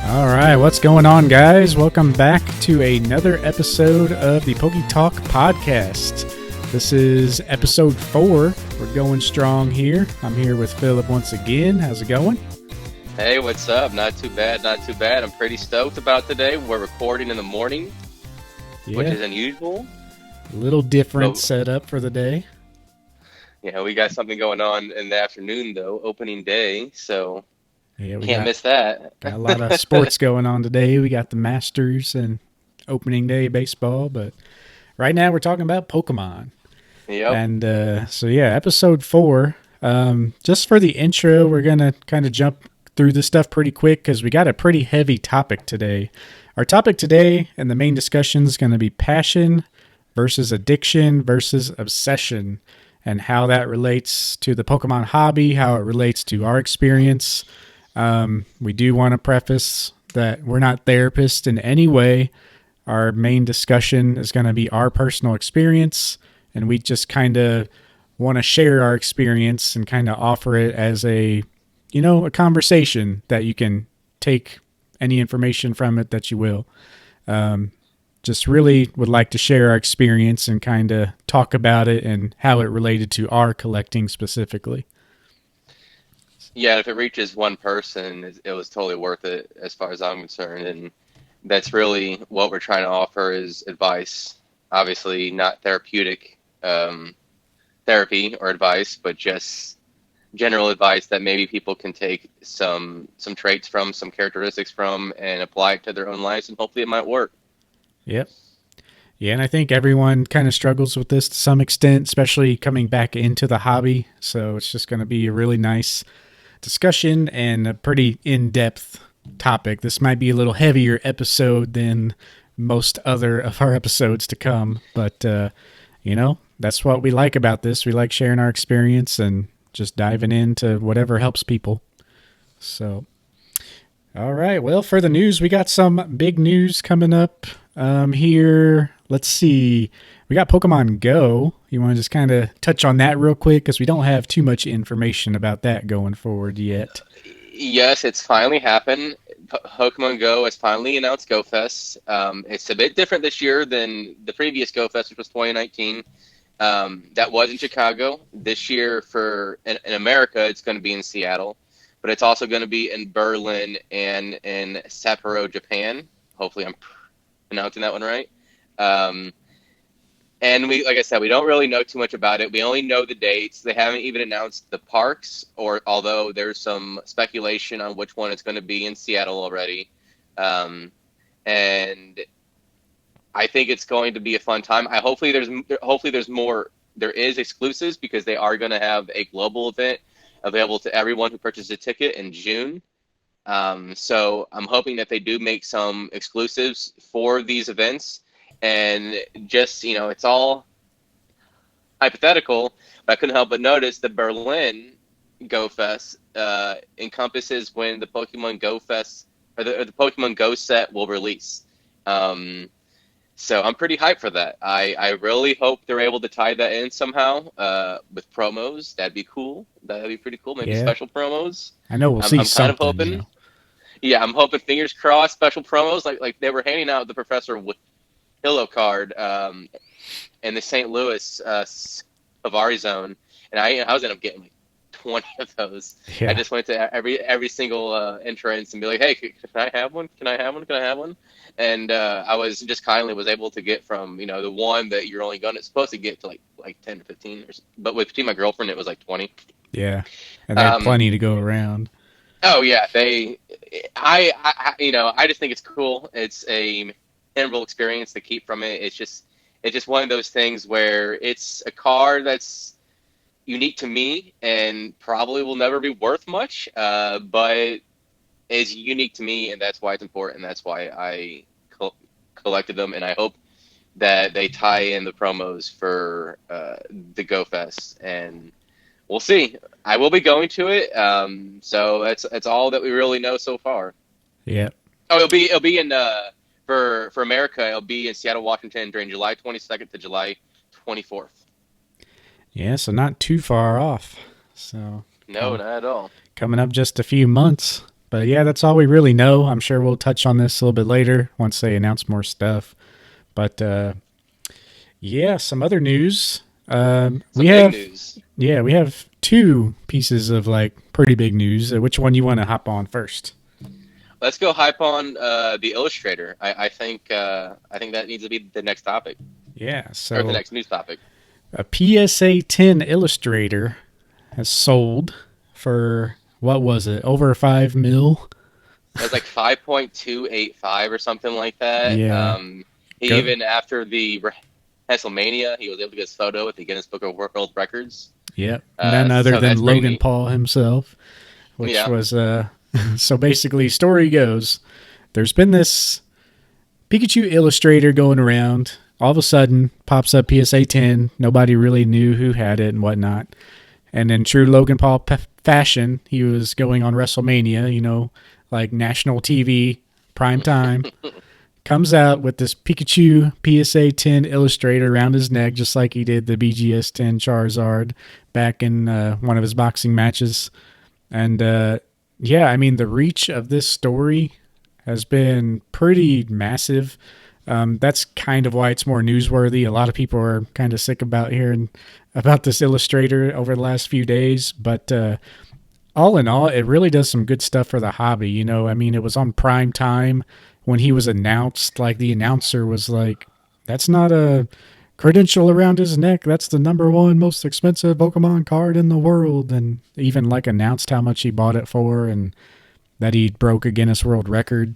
All right, what's going on, guys? Welcome back to another episode of the PokeTalk podcast. This is episode 4. We're going strong here. I'm here with Philip once again. How's it going? Hey, what's up? Not too bad, not too bad. I'm pretty stoked about today. We're recording in the morning, which is unusual. A little different setup for the day. Yeah, we got something going on in the afternoon, though, opening day, so we can't miss that. Got a lot of sports going on today. We got the Masters and opening day baseball, but right now we're talking about Pokemon. Yep. And episode 4. Just for the intro, we're going to kind of jump through this stuff pretty quick because we got a pretty heavy topic today. Our topic today and the main discussion is going to be passion versus addiction versus obsession, and how that relates to the Pokemon hobby, how it relates to our experience. We do want to preface that we're not therapists in any way. Our main discussion is going to be our personal experience, and we just kind of want to share our experience and kind of offer it as a conversation that you can take any information from it that you will. Just really would like to share our experience and kind of talk about it and how it related to our collecting specifically. Yeah, if it reaches one person, it was totally worth it as far as I'm concerned. And that's really what we're trying to offer is advice. Obviously, not therapeutic therapy or advice, but just general advice that maybe people can take some traits from, some characteristics from, and apply it to their own lives, and hopefully it might work. Yep. Yeah, and I think everyone kind of struggles with this to some extent, especially coming back into the hobby. So it's just going to be a really nice discussion and a pretty in-depth topic. This might be a little heavier episode than most other of our episodes to come, but that's what we like about this. We like sharing our experience and just diving into whatever helps people. So, all right. Well, for the news, we got some big news coming up here. Let's see. We got Pokemon Go. You want to just kind of touch on that real quick because we don't have too much information about that going forward yet. Yes, it's finally happened. Pokemon Go has finally announced Go Fest. It's a bit different this year than the previous Go Fest, which was 2019. That was in Chicago. This year in America, it's going to be in Seattle, but it's also going to be in Berlin and in Sapporo, Japan. Hopefully I'm pronouncing that one right. And like I said, we don't really know too much about it. We only know the dates. They haven't even announced the parks, although there's some speculation on which one it's going to be in Seattle already. And I think it's going to be a fun time. Hopefully there's more. There is exclusives because they are going to have a global event available to everyone who purchases a ticket in June. So I'm hoping that they do make some exclusives for these events. And just, it's all hypothetical, but I couldn't help but notice the Berlin Go Fest encompasses when the Pokemon Go Fest or the Pokemon Go set will release. So I'm pretty hyped for that. I really hope they're able to tie that in somehow with promos. That'd be cool. That'd be pretty cool. Maybe special promos. I know we'll see I'm something. Kind of hoping. Yeah, I'm hoping, fingers crossed, special promos like they were handing out the Professor with Pillow card in the St. Louis Safari Zone, and I was ended up getting like 20 of those. Yeah. I just went to every single entrance and be like, hey, can I have one? Can I have one? Can I have one? And I was just kindly was able to get from the one that you're only supposed to get to like 10 to 15, but between my girlfriend it was like 20. Yeah, and they had plenty to go around. Oh yeah, I just think it's cool. It's a memorable experience to keep from it. It's just one of those things where it's a card that's unique to me and probably will never be worth much, but is unique to me, and that's why it's important. That's why I collected them, and I hope that they tie in the promos for the Go Fest, and we'll see. I will be going to it, so that's all that we really know so far. Yeah. Oh, it'll be in for America. It'll be in Seattle, Washington during July 22nd to July 24th. Yeah, so not too far off. So no, not at all. Coming up just a few months. But yeah, that's all we really know. I'm sure we'll touch on this a little bit later once they announce more stuff. But yeah, some other news. We Some big have news. we have two pieces of like pretty big news. Which one you want to hop on first? Let's go hype on the Illustrator. I think that needs to be the next topic Yeah, or the so next news topic. a PSA 10 Illustrator has sold for what was it? Over 5 mil. It was like 5.285 or something like that. Yeah, go. Even after the WrestleMania, he was able to get his photo with the Guinness Book of World Records. Yep, none other So than that's pretty Logan neat. Paul himself, which Yeah. was so basically story goes there's been this Pikachu Illustrator going around. All of a sudden, pops up PSA 10. Nobody really knew who had it and whatnot. And in true Logan Paul fashion, he was going on WrestleMania, like national TV, prime time. Comes out with this Pikachu PSA 10 Illustrator around his neck, just like he did the BGS 10 Charizard back in one of his boxing matches. And yeah, I mean, the reach of this story has been pretty massive. That's kind of why it's more newsworthy. A lot of people are kind of sick about hearing about this illustrator over the last few days, but all in all, it really does some good stuff for the hobby. I mean, it was on prime time when he was announced. Like the announcer was like, "That's not a credential around his neck. That's the number one most expensive Pokemon card in the world," and even like announced how much he bought it for and that he broke a Guinness World Record.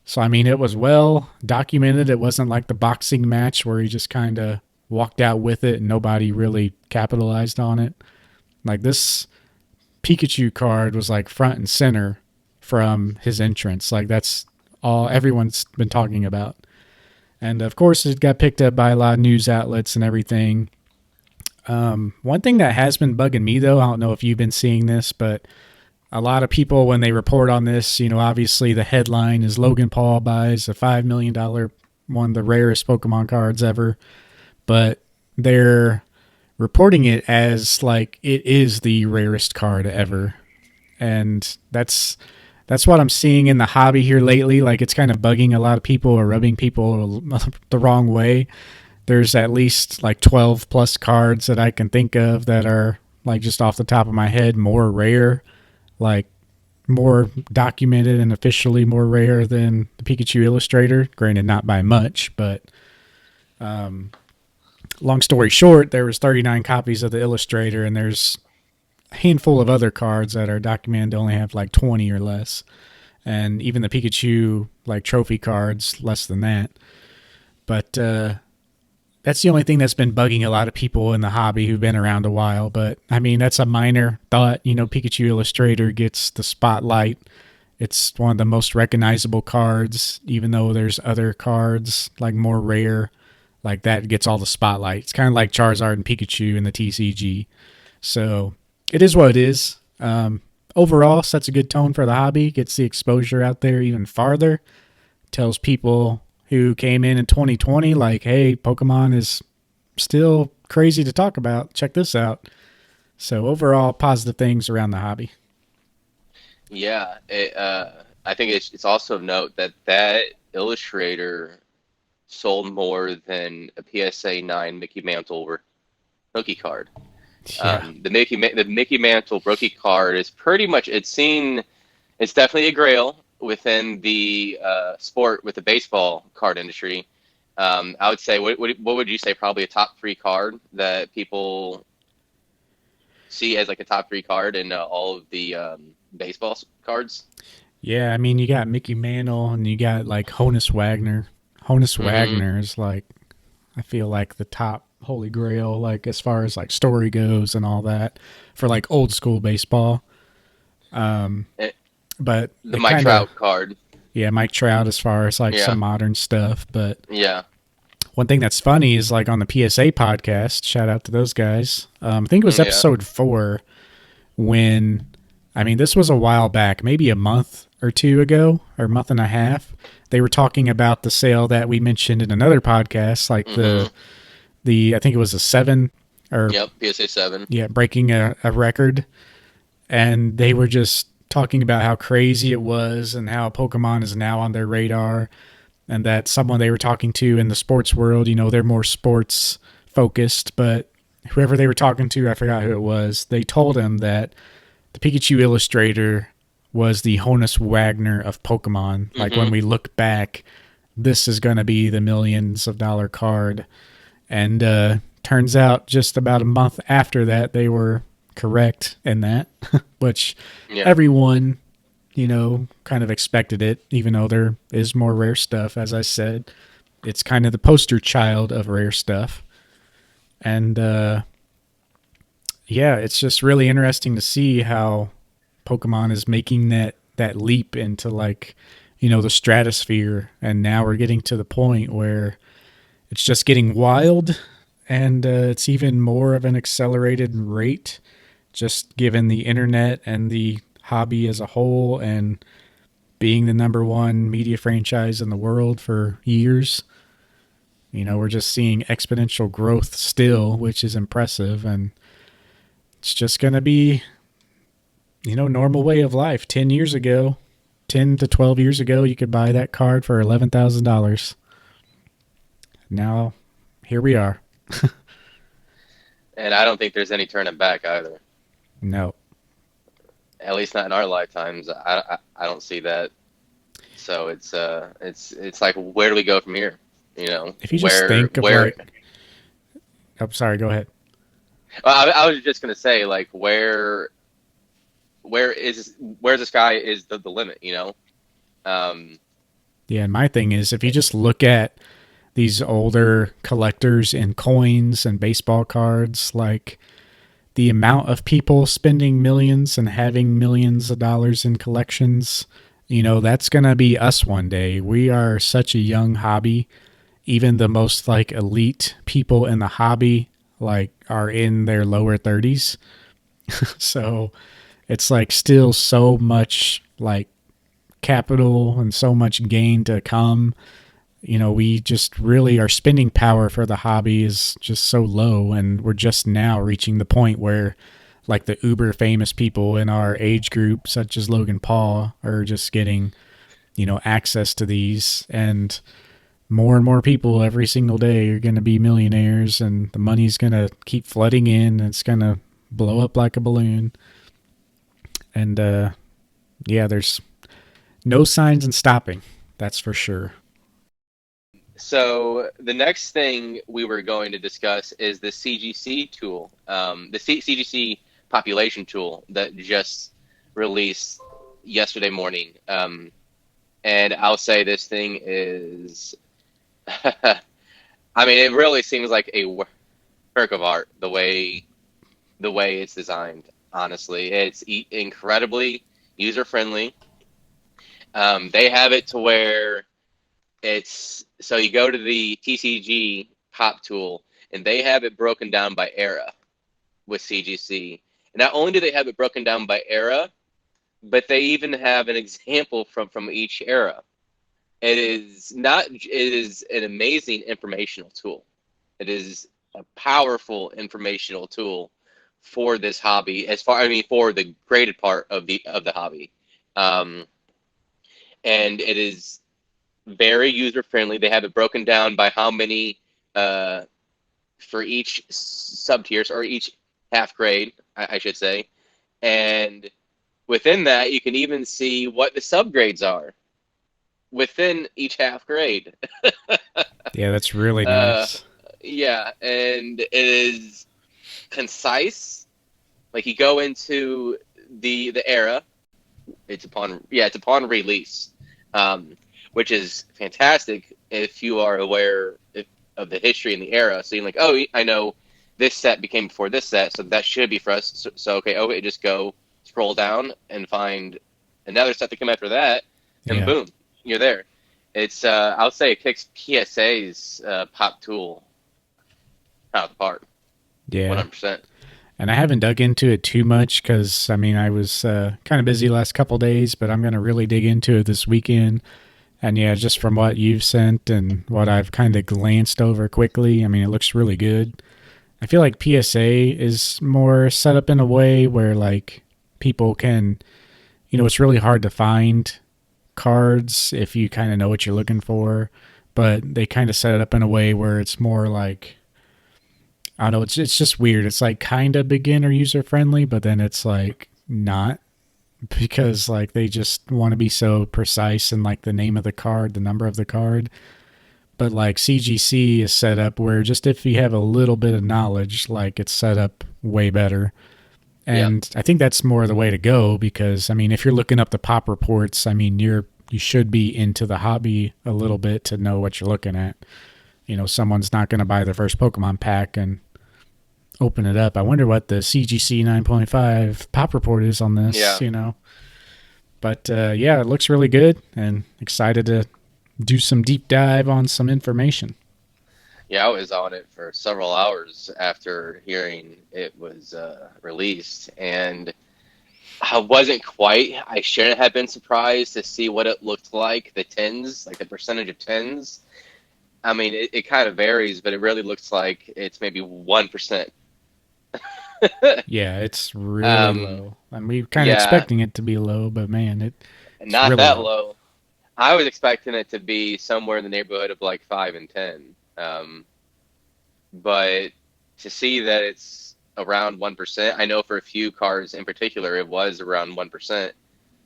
So, I mean, it was well documented. It wasn't like the boxing match where he just kind of walked out with it and nobody really capitalized on it. Like this Pikachu card was like front and center from his entrance. Like that's all everyone's been talking about. And of course, it got picked up by a lot of news outlets and everything. One thing that has been bugging me, though, I don't know if you've been seeing this, but a lot of people, when they report on this, obviously the headline is Logan Paul buys a $5 million, one of the rarest Pokemon cards ever. But they're reporting it as like it is the rarest card ever. And that's what I'm seeing in the hobby here lately. Like it's kind of bugging a lot of people or rubbing people the wrong way. There's at least like 12 plus cards that I can think of that are like just off the top of my head more rare, like more documented and officially more rare than the Pikachu Illustrator. Granted, not by much, but long story short, there was 39 copies of the Illustrator, and there's a handful of other cards that are documented to only have like 20 or less, and even the Pikachu like trophy cards less than that. But that's the only thing that's been bugging a lot of people in the hobby who've been around a while. But I mean, that's a minor thought. Pikachu Illustrator gets the spotlight. It's one of the most recognizable cards, even though there's other cards like more rare, like that gets all the spotlight. It's kind of like Charizard and Pikachu in the TCG. So it is what it is. Overall, sets a good tone for the hobby, gets the exposure out there even farther, tells people who came in 2020 like, hey, Pokemon is still crazy to talk about. Check this out. So overall, positive things around the hobby. Yeah. I think it's also of note that that Illustrator sold more than a PSA 9 Mickey Mantle rookie card. Yeah. The Mickey Mantle rookie card is pretty much it's definitely a grail within the sport with the baseball card industry. I would say what would you say probably a top three card that people see as like a top three card in all of the baseball cards? Yeah, I mean, you got Mickey Mantle and you got like Honus Wagner. Honus Hmm. Wagner is like, I feel like the top holy grail, like as far as like story goes and all that for like old school baseball. Um, but The it Mike kind of, Trout card. yeah, Mike Trout as far as like some Yeah. modern stuff. But Yeah. one thing that's funny is like on the PSA podcast, shout out to those guys. I think it was Yeah. episode 4 when, I mean, this was a while back, maybe a month or two ago or a month and a half. They were talking about the sale that we mentioned in another podcast, like Hmm. the I think it was a 7 or Yep. PSA 7. yeah, breaking a record, and they were just talking about how crazy it was and how Pokemon is now on their radar, and that someone they were talking to in the sports world, they're more sports focused, but whoever they were talking to, I forgot who it was, they told him that the Pikachu illustrator was the Honus Wagner of Pokemon. Like when Mm-hmm. we look back, this is going to be the millions of dollar card. And turns out just about a month after that, they were correct in that, which Yeah. everyone, kind of expected it, even though there is more rare stuff, as I said. It's kind of the poster child of rare stuff. And yeah, it's just really interesting to see how Pokemon is making that leap into like, the stratosphere, and now we're getting to the point where it's just getting wild, and it's even more of an accelerated rate, just given the internet and the hobby as a whole, and being the number one media franchise in the world for years. We're just seeing exponential growth still, which is impressive, and it's just going to be, normal way of life. 10 years ago, 10 to 12 years ago, you could buy that card for $11,000. Now, here we are. And I don't think there's any turning back either. No. At least not in our lifetimes. I don't see that. So it's like, where do we go from here? If you just Where think of where like, I'm sorry, go ahead. well, I was just gonna say, like, where's the sky is the limit, Um, Yeah, and my thing is, if you just look at these older collectors in coins and baseball cards, like the amount of people spending millions and having millions of dollars in collections, that's going to be us one day. We are such a young hobby. Even the most like elite people in the hobby like are in their lower 30s. So it's like still so much like capital and so much gain to come. We just really, our spending power for the hobby is just so low, and we're just now reaching the point where like the uber famous people in our age group, such as Logan Paul, are just getting, access to these, and more people every single day are going to be millionaires, and the money's going to keep flooding in, and it's going to blow up like a balloon. And yeah, there's no signs in stopping, that's for sure. so the next thing we were going to discuss is the CGC tool, the CGC population tool that just released yesterday morning. And I'll say this thing is, I mean, it really seems like a work of art the way it's designed. Honestly, it's incredibly user friendly. They have it to where it's so you go to the TCG Pop tool, and they have it broken down by era with CGC. And not only do they have it broken down by era, but they even have an example from each era. It is an amazing informational tool. It is a powerful informational tool for this hobby, I mean, for the graded part of the hobby. Um, and it is very user friendly. They have it broken down by how many uh, for each sub tiers, or each half grade, I should say. And within that, you can even see what the subgrades are within each half grade. Yeah, that's really Uh, nice. yeah, and it is concise. Like, you go into the era, it's upon release, um, which is fantastic if you are aware of the history in the era. So you're like, oh, I know this set became before this set, so that should be for us. So okay, okay, just go scroll down and find another set that came after that, and Yeah. boom, you're there. It's I'll say it kicks PSA's pop tool out of the park, Yeah. 100%. And I haven't dug into it too much because, I mean, I was kind of busy last couple days, but I'm going to really dig into it this weekend. And yeah, just from what you've sent and what I've kind of glanced over quickly, I mean, it looks really good. I feel like PSA is more set up in a way where like people can, it's really hard to find cards if you kind of know what you're looking for, but they kind of set it up in a way where it's more like, I don't know, it's just weird. It's like kind of beginner user friendly, but then it's like not, because like they just want to be so precise in like the name of the card, the number of the card. But like CGC is set up where just if you have a little bit of knowledge, like it's set up way better. Yeah. And I think that's more the way to go, because I mean, if you're looking up the pop reports, I mean, you should be into the hobby a little bit to know what you're looking at. Someone's not going to buy their first Pokemon pack and open it up. I wonder what the CGC 9.5 pop report is on Yeah. this. But yeah, it looks really good, and excited to do some deep dive on some information. Yeah, I was on it for several hours after hearing it was released, and I wasn't quite. I shouldn't have been surprised to see what it looked like, the tens, like the percentage of tens. I mean, it kind of varies, but it really looks like it's maybe 1%. Yeah, it's really Um, low. And we kind of yeah, expecting it to be low, but man, it's not really that low. low. I was expecting it to be somewhere in the neighborhood of like 5 and 10. But to see that it's around 1%, I know for a few cars in particular, it was around 1%.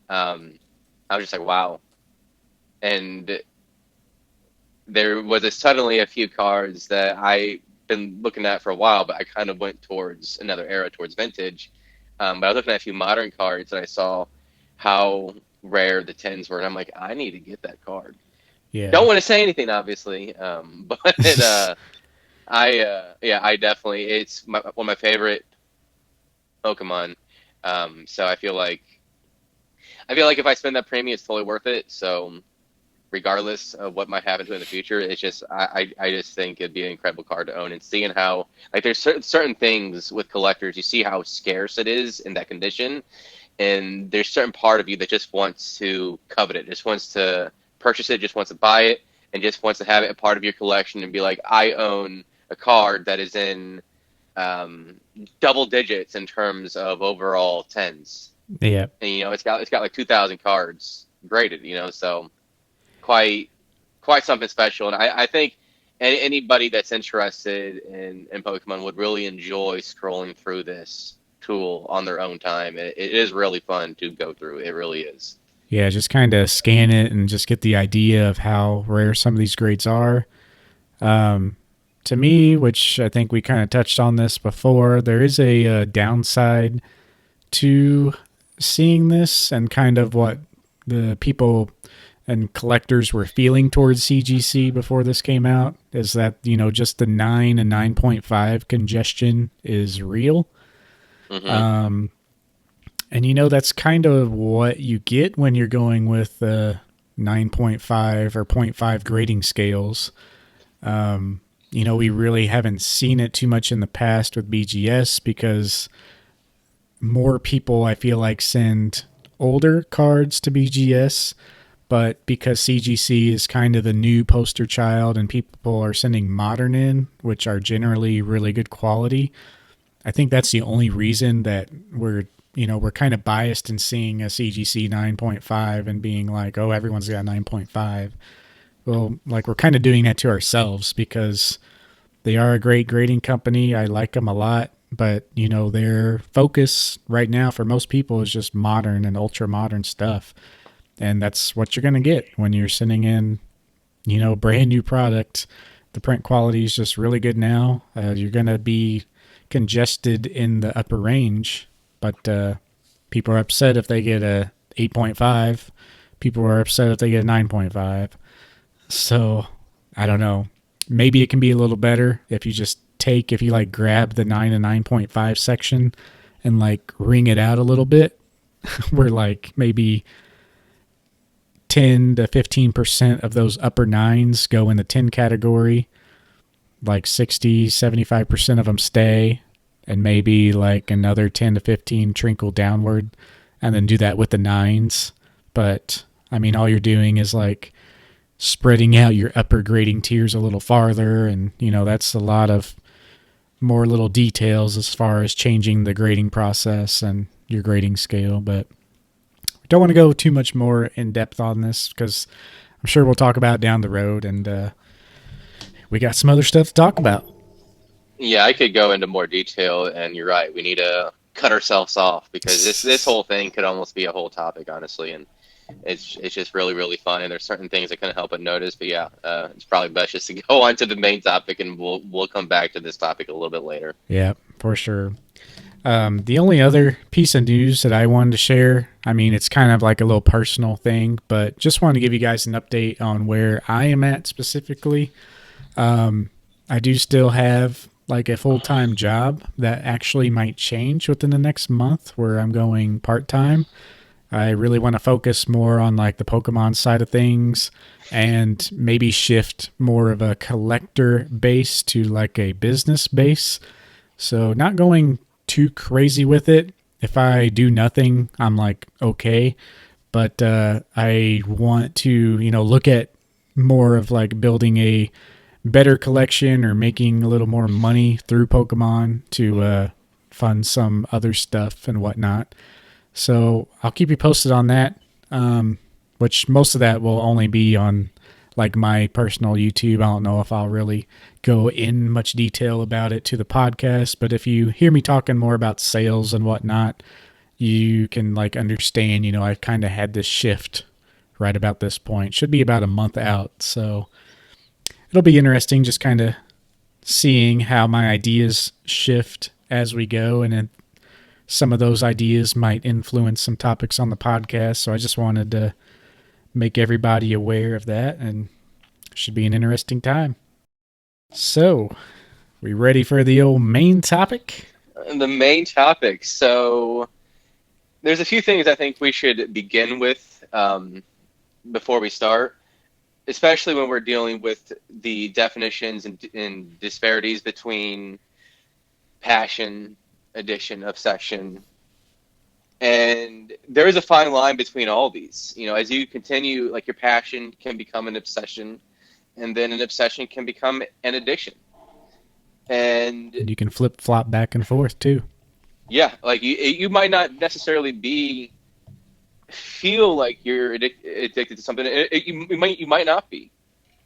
I was just like, wow. And there was suddenly a few cars that I been looking at for a while, but I kind of went towards another era, towards vintage. But I was looking at a few modern cards, and I saw how rare the tens were, and I'm like, I need to get that card. Don't Yeah. want to say anything, obviously, but yeah, I definitely, one of my favorite Pokemon. So I feel like if I spend that premium, it's totally worth it. So regardless of what might happen to it in the future, it's just I just think it'd be an incredible card to own, and seeing how like there's certain things with collectors, you see how scarce it is in that condition, and there's certain part of you that just wants to covet it, just wants to purchase it, just wants to buy it, and just wants to have it a part of your collection and be like, I own a card that is in um, double digits in terms of overall tens, Yeah. and it's got like 2,000 cards graded, so quite quite something special. And I think anybody that's interested in Pokemon would really enjoy scrolling through this tool on their own time. It is really fun to go through. It really is. Yeah, just kind of scan it and just get the idea of how rare some of these grades are. Um, to me, which I think we kind of touched on this before, there is a downside to seeing this, and kind of what the people and collectors were feeling towards CGC before this came out, is that, just the 9 and 9.5 congestion is real. Hmm. Um, and that's kind of what you get when you're going with 9.5 or point 0.5 grading scales. We really haven't seen it too much in the past with BGS, because more people, I feel like, send older cards to BGS, but because CGC is kind of the new poster child and people are sending modern in, which are generally really good quality, I think that's the only reason that we're kind of biased in seeing a CGC 9.5 and being like, oh, everyone's got 9.5. Well, like, we're kind of doing that to ourselves, because they are a great grading company. I like them a lot, but their focus right now for most people is just modern and ultra modern stuff. And that's what you're going to get when you're sending in, brand new product. The print quality is just really good now. You're going to be congested in the upper range, but people are upset if they get a 8.5. People are upset if they get a 9.5. So I don't know. Maybe it can be a little better if you like grab the 9 and 9.5 section and like ring it out a little bit, where like maybe 10 to 15% of those upper nines go in the 10 category, like 60-75% of them stay, and maybe like another 10 to 15 trickle downward, and then do that with the nines. But I mean, all you're doing is like spreading out your upper grading tiers a little farther, and that's a lot of more little details as far as changing the grading process and your grading scale. But don't want to go too much more in depth on this because I'm sure we'll talk about it down the road, and we got some other stuff to talk about. Yeah, I could go into more detail, and you're right. We need to cut ourselves off because this whole thing could almost be a whole topic, honestly. And it's just really really fun. And there's certain things I couldn't help but notice. But yeah, it's probably best just to go on to the main topic, and we'll come back to this topic a little bit later. Yeah, for sure. The only other piece of news that I wanted to share, I mean, it's kind of like a little personal thing, but just wanted to give you guys an update on where I am at specifically. I do still have like a full time job that actually might change within the next month where I'm going part time. I really want to focus more on like the Pokemon side of things and maybe shift more of a collector base to like a business base. So, not going too crazy with it. If I do nothing, I'm like, okay. But I want to, look at more of like building a better collection or making a little more money through Pokemon to fund some other stuff and whatnot. So I'll keep you posted on that. Which most of that will only be on like my personal YouTube. I don't know if I'll really go in much detail about it to the podcast, but if you hear me talking more about sales and whatnot, you can like understand, I've kind of had this shift right about this point. Should be about a month out. So it'll be interesting just kind of seeing how my ideas shift as we go. And then some of those ideas might influence some topics on the podcast. So I just wanted to make everybody aware of that, and should be an interesting time. So, we ready for the old main topic? The main topic. So there's a few things I think we should begin with before we start, especially when we're dealing with the definitions and disparities between passion, addiction, obsession. And there is a fine line between all these. As you continue, like your passion can become an obsession, and then an obsession can become an addiction. And You can flip flop back and forth too. yeah, like you might not necessarily be feel like you're addicted to something. You might not be.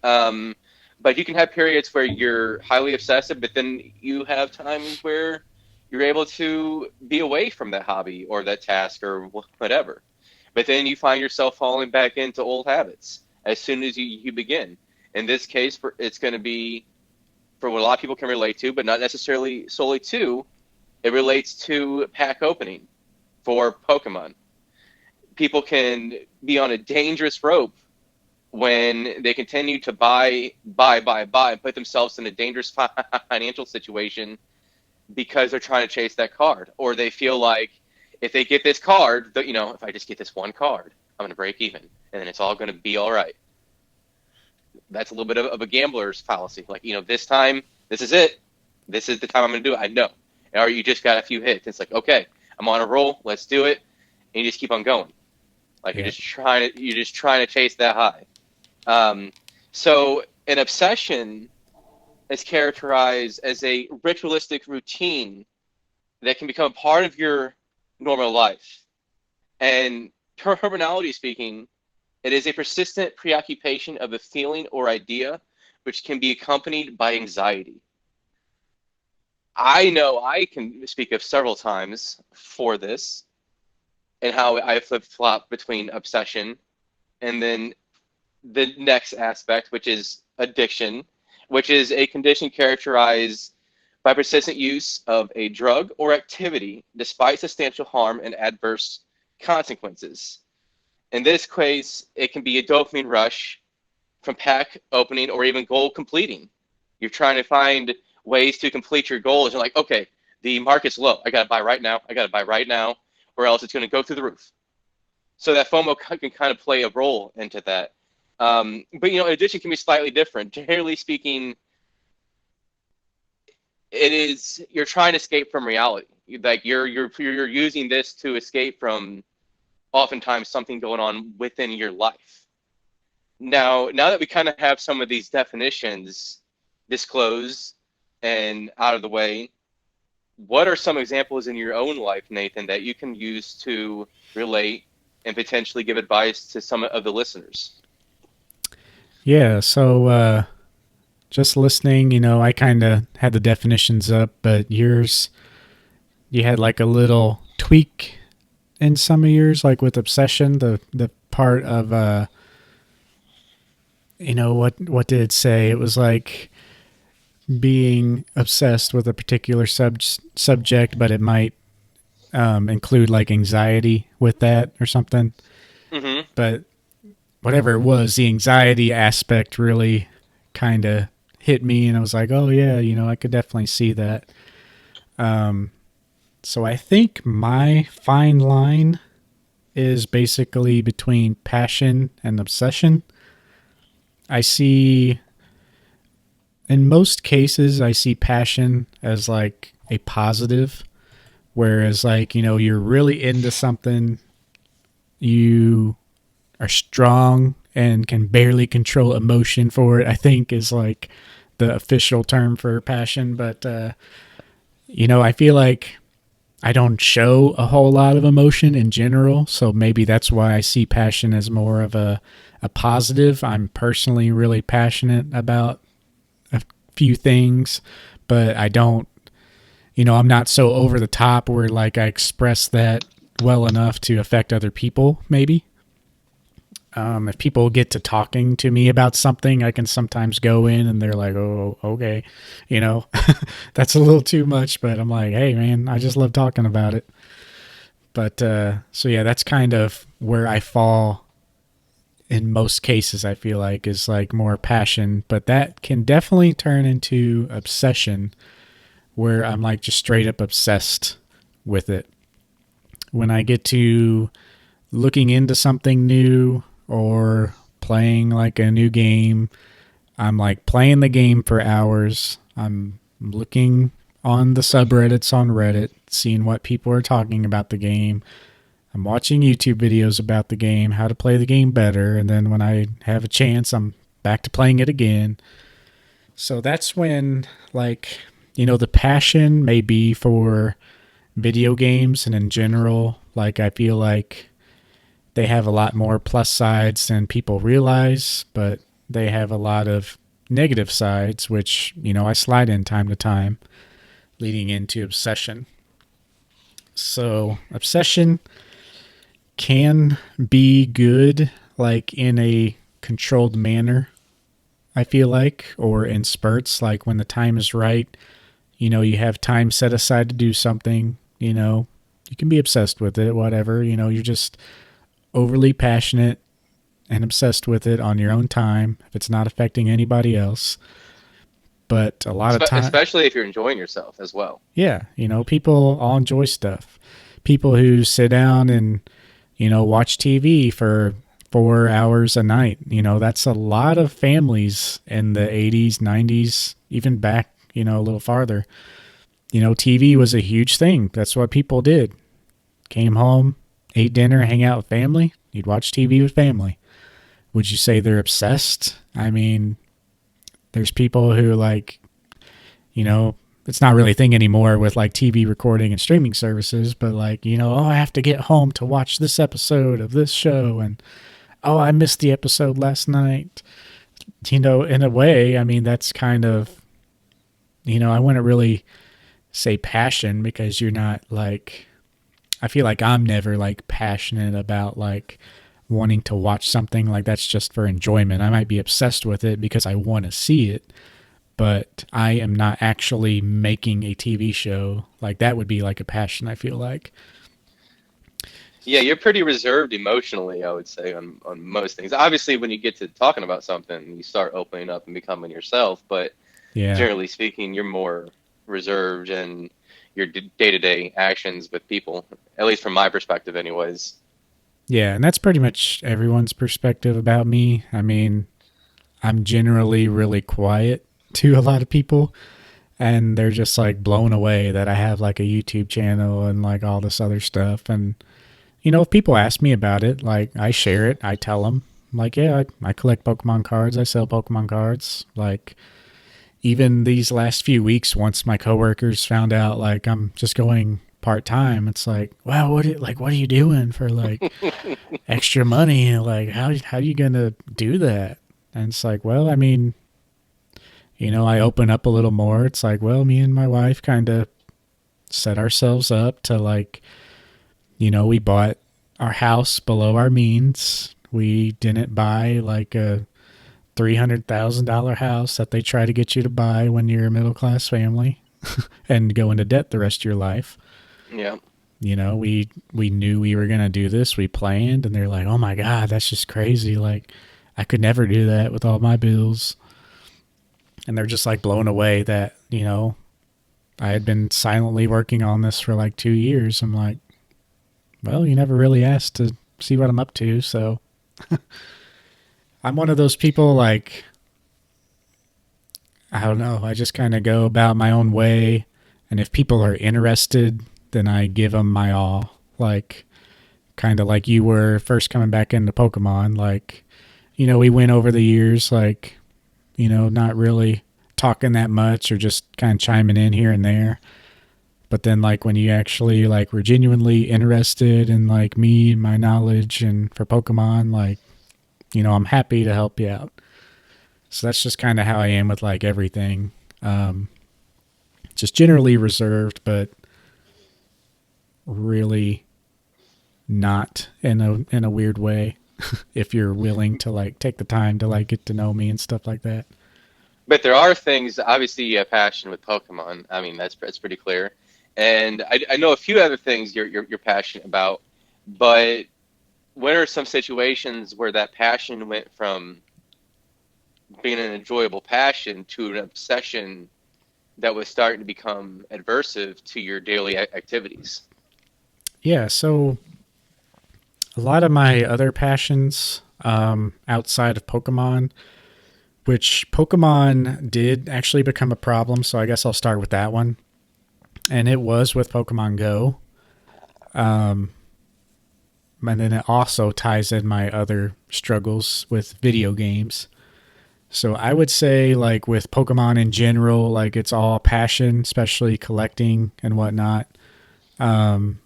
Um, but you can have periods where you're highly obsessive, but then you have times where you're able to be away from that hobby or that task or whatever. But then you find yourself falling back into old habits as soon as you begin. In this case, it's going to be for what a lot of people can relate to, but not necessarily solely to. It relates to pack opening for Pokemon. People can be on a dangerous rope when they continue to buy, and put themselves in a dangerous financial situation because they're trying to chase that card, or they feel like if they get this card, if I just get this one card, I'm going to break even, and then it's all going to be all right. That's a little bit of a gambler's fallacy. Like, this time, this is it. This is the time I'm going to do it. I know. Or you just got a few hits. It's like, okay, I'm on a roll. Let's do it. And you just keep on going. Like Yeah. you're just trying to chase that high. So an obsession is characterized as a ritualistic routine that can become a part of your normal life. And terminology speaking, it is a persistent preoccupation of a feeling or idea which can be accompanied by anxiety. I know I can speak of several times for this and how I flip flop between obsession and then the next aspect, which is addiction, which is a condition characterized by persistent use of a drug or activity despite substantial harm and adverse consequences. In this case, it can be a dopamine rush from pack opening or even goal completing. You're trying to find ways to complete your goals. You're like, okay, the market's low. I got to buy right now. I got to buy right now, or else it's going to go through the roof. So that FOMO can kind of play a role into that. But addiction can be slightly different. Generally speaking, it is you're trying to escape from reality. Like you're using this to escape from oftentimes something going on within your life. Now that we kind of have some of these definitions disclosed and out of the way, what are some examples in your own life, Nathan, that you can use to relate and potentially give advice to some of the listeners. Yeah, so just listening, I kind of had the definitions up, but yours, you had like a little tweak in some of yours, like with obsession, the part of what did it say? It was like being obsessed with a particular subject, but it might include like anxiety with that or something. Hmm. But whatever it was, the anxiety aspect really kind of hit me, and I was like, oh yeah, I could definitely see that. Um, so I think my fine line is basically between passion and obsession. I see, in most cases, I see passion as like a positive, whereas like, you're really into something, you are strong and can barely control emotion for it, I think is like the official term for passion. But, I feel like I don't show a whole lot of emotion in general. So maybe that's why I see passion as more of a positive. I'm personally really passionate about a few things, but I don't, I'm not so over the top where like I express that well enough to affect other people, maybe. If people get to talking to me about something, I can sometimes go in and they're like, oh, okay, you know, that's a little too much, but I'm like, hey, man, I just love talking about it. But so, yeah, that's kind of where I fall in most cases, I feel like, is like more passion, but that can definitely turn into obsession where I'm like just straight up obsessed with it. When I get to looking into something new or playing like a new game, I'm like playing the game for hours. I'm looking on the subreddits on Reddit, seeing what people are talking about the game. I'm watching YouTube videos about the game, how to play the game better, and then when I have a chance, I'm back to playing it again. So that's when, like, the passion may be for video games and in general, like, I feel like they have a lot more plus sides than people realize, but they have a lot of negative sides, which, I slide in time to time, leading into obsession. So, obsession can be good, like in a controlled manner, I feel like, or in spurts, like when the time is right. You have time set aside to do something, you can be obsessed with it, whatever. You're just overly passionate and obsessed with it on your own time if it's not affecting anybody else. But a lot of time, Especially if you're enjoying yourself as well. yeah, people all enjoy stuff. People who sit down and, watch TV for 4 hours a night, that's a lot of families in the 80s, 90s, even back, a little farther. TV was a huge thing. That's what people did. Came home, ate dinner, hang out with family. You'd watch TV with family. Would you say they're obsessed? I mean, there's people who like, it's not really a thing anymore with like TV recording and streaming services, but like, oh, I have to get home to watch this episode of this show. And oh, I missed the episode last night. In a way, I mean, that's kind of, I wouldn't really say passion because you're not like, I feel like I'm never like passionate about like wanting to watch something like that's just for enjoyment. I might be obsessed with it because I want to see it, but I am not actually making a TV show. Like that would be like a passion, I feel like. Yeah, you're pretty reserved emotionally, I would say, on most things. Obviously, when you get to talking about something, you start opening up and becoming yourself. But Yeah. generally speaking, you're more reserved in your day-to-day actions with people, at least from my perspective, anyways. Yeah, and that's pretty much everyone's perspective about me. I mean, I'm generally really quiet to a lot of people, and they're just like blown away that I have like a YouTube channel and like all this other stuff. And if people ask me about it, like I share it, I tell them, like, yeah, I collect Pokemon cards, I sell Pokemon cards. Like, even these last few weeks, once my coworkers found out, like, I'm just going part time. It's like, wow, what are you doing for like extra money? Like, how are you gonna do that? And it's like, well, I mean, I open up a little more. It's like, well, me and my wife kind of set ourselves up to like, we bought our house below our means. We didn't buy like a $300,000 house that they try to get you to buy when you're a middle class family and go into debt the rest of your life. Yeah. We knew we were gonna do this. We planned, and they're like, "Oh my god, that's just crazy! Like, I could never do that with all my bills." And they're just like blown away that I had been silently working on this for like 2 years. I'm like, well, you never really asked to see what I'm up to, so I'm one of those people like I don't know. I just kind of go about my own way, and if people are interested, then I give them my all. Like, kind of like you were first coming back into Pokemon. Like, we went over the years, like, not really talking that much or just kind of chiming in here and there. But then, like, when you actually, like, were genuinely interested in, like, me and my knowledge and for Pokemon, like, I'm happy to help you out. So that's just kind of how I am with, like, everything. Just generally reserved, but really not in a weird way if you're willing to like take the time to like get to know me and stuff like that. But there are things, obviously, you have passion with Pokemon. I mean, that's pretty clear. And I know a few other things you're passionate about. But what are some situations where that passion went from being an enjoyable passion to an obsession that was starting to become adversive to your daily activities? Yeah, so a lot of my other passions outside of Pokemon, which Pokemon did actually become a problem, so I guess I'll start with that one. And it was with Pokemon Go. Um, and then it also ties in my other struggles with video games. So I would say, like, with Pokemon in general, like, it's all passion, especially collecting and whatnot. Um,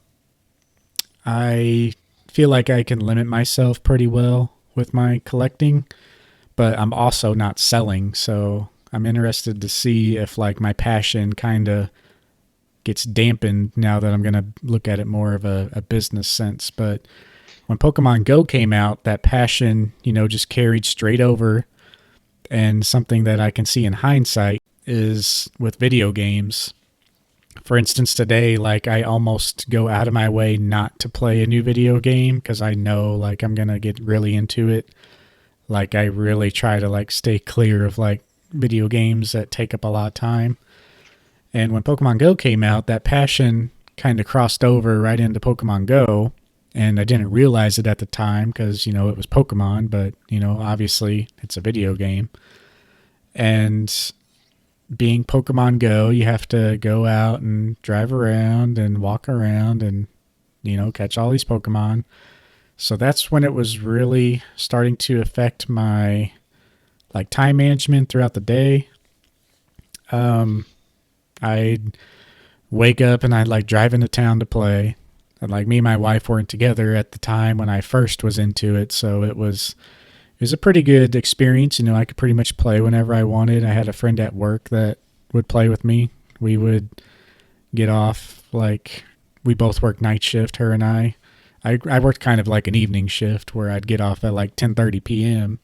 I feel like I can limit myself pretty well with my collecting, but I'm also not selling. So I'm interested to see if, like, my passion kind of gets dampened now that I'm going to look at it more of a business sense. But when Pokemon Go came out, that passion, just carried straight over. And something that I can see in hindsight is with video games. For instance, today, like, I almost go out of my way not to play a new video game because I know, like, I'm going to get really into it. Like, I really try to, like, stay clear of, like, video games that take up a lot of time. And when Pokemon Go came out, that passion kind of crossed over right into Pokemon Go. And I didn't realize it at the time because, it was Pokemon, but, obviously it's a video game. And being Pokemon Go, you have to go out and drive around and walk around and, catch all these Pokemon. So that's when it was really starting to affect my, like, time management throughout the day. I'd wake up and I'd, like, drive into town to play. And, like, me and my wife weren't together at the time when I first was into it, so it was a pretty good experience. I could pretty much play whenever I wanted. I had a friend at work that would play with me. We would get off, like, we both worked night shift, her and I. I worked kind of like an evening shift where I'd get off at like 10:30 p.m.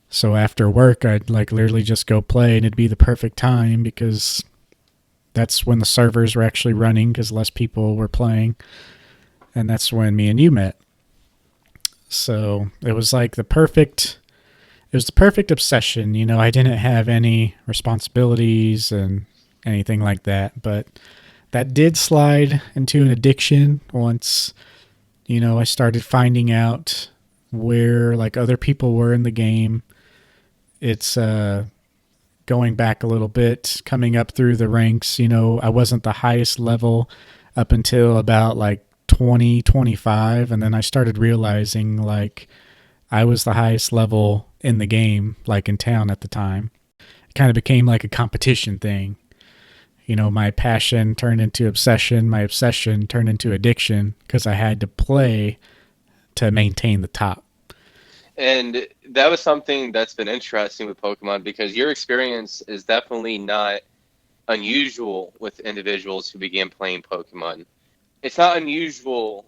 So after work, I'd like literally just go play, and it'd be the perfect time because that's when the servers were actually running because less people were playing. And that's when me and you met. So it was like it was the perfect obsession. I didn't have any responsibilities and anything like that, but that did slide into an addiction once, I started finding out where like other people were in the game. It's going back a little bit, coming up through the ranks. I wasn't the highest level up until about like 2025, and then I started realizing like I was the highest level in the game, like in town at the time. It kind of became like a competition thing. my passion turned into obsession, my obsession turned into addiction because I had to play to maintain the top. And that was something that's been interesting with Pokemon because your experience is definitely not unusual with individuals who began playing Pokemon. It's not unusual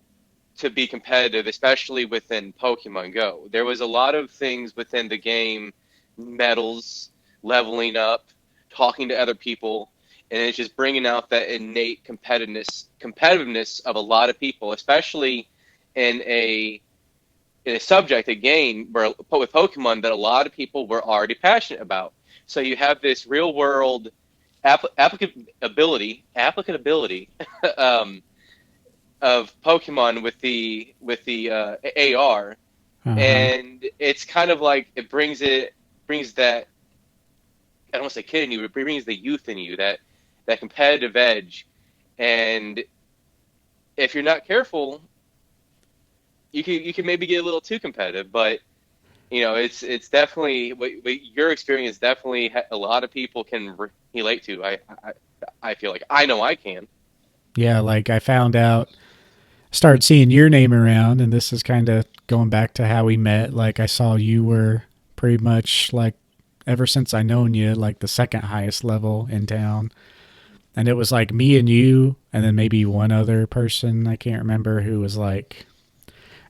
to be competitive, especially within Pokemon Go. There was a lot of things within the game, medals, leveling up, talking to other people, and it's just bringing out that innate competitiveness of a lot of people, especially in a subject, a game where with Pokemon that a lot of people were already passionate about. So you have this real world applicability um, of Pokemon with the AR, Uh huh. and it's kind of like it brings that, I don't want to say kid in you, but it brings the youth in you, that competitive edge, and if you're not careful, you can maybe get a little too competitive, but it's definitely what your experience definitely a lot of people can relate to. I feel like I know I can. Yeah, like I found out, started seeing your name around, and this is kind of going back to how we met. Like I saw you were pretty much like ever since I known you, like the second highest level in town. And it was like me and you, and then maybe one other person I can't remember who was like,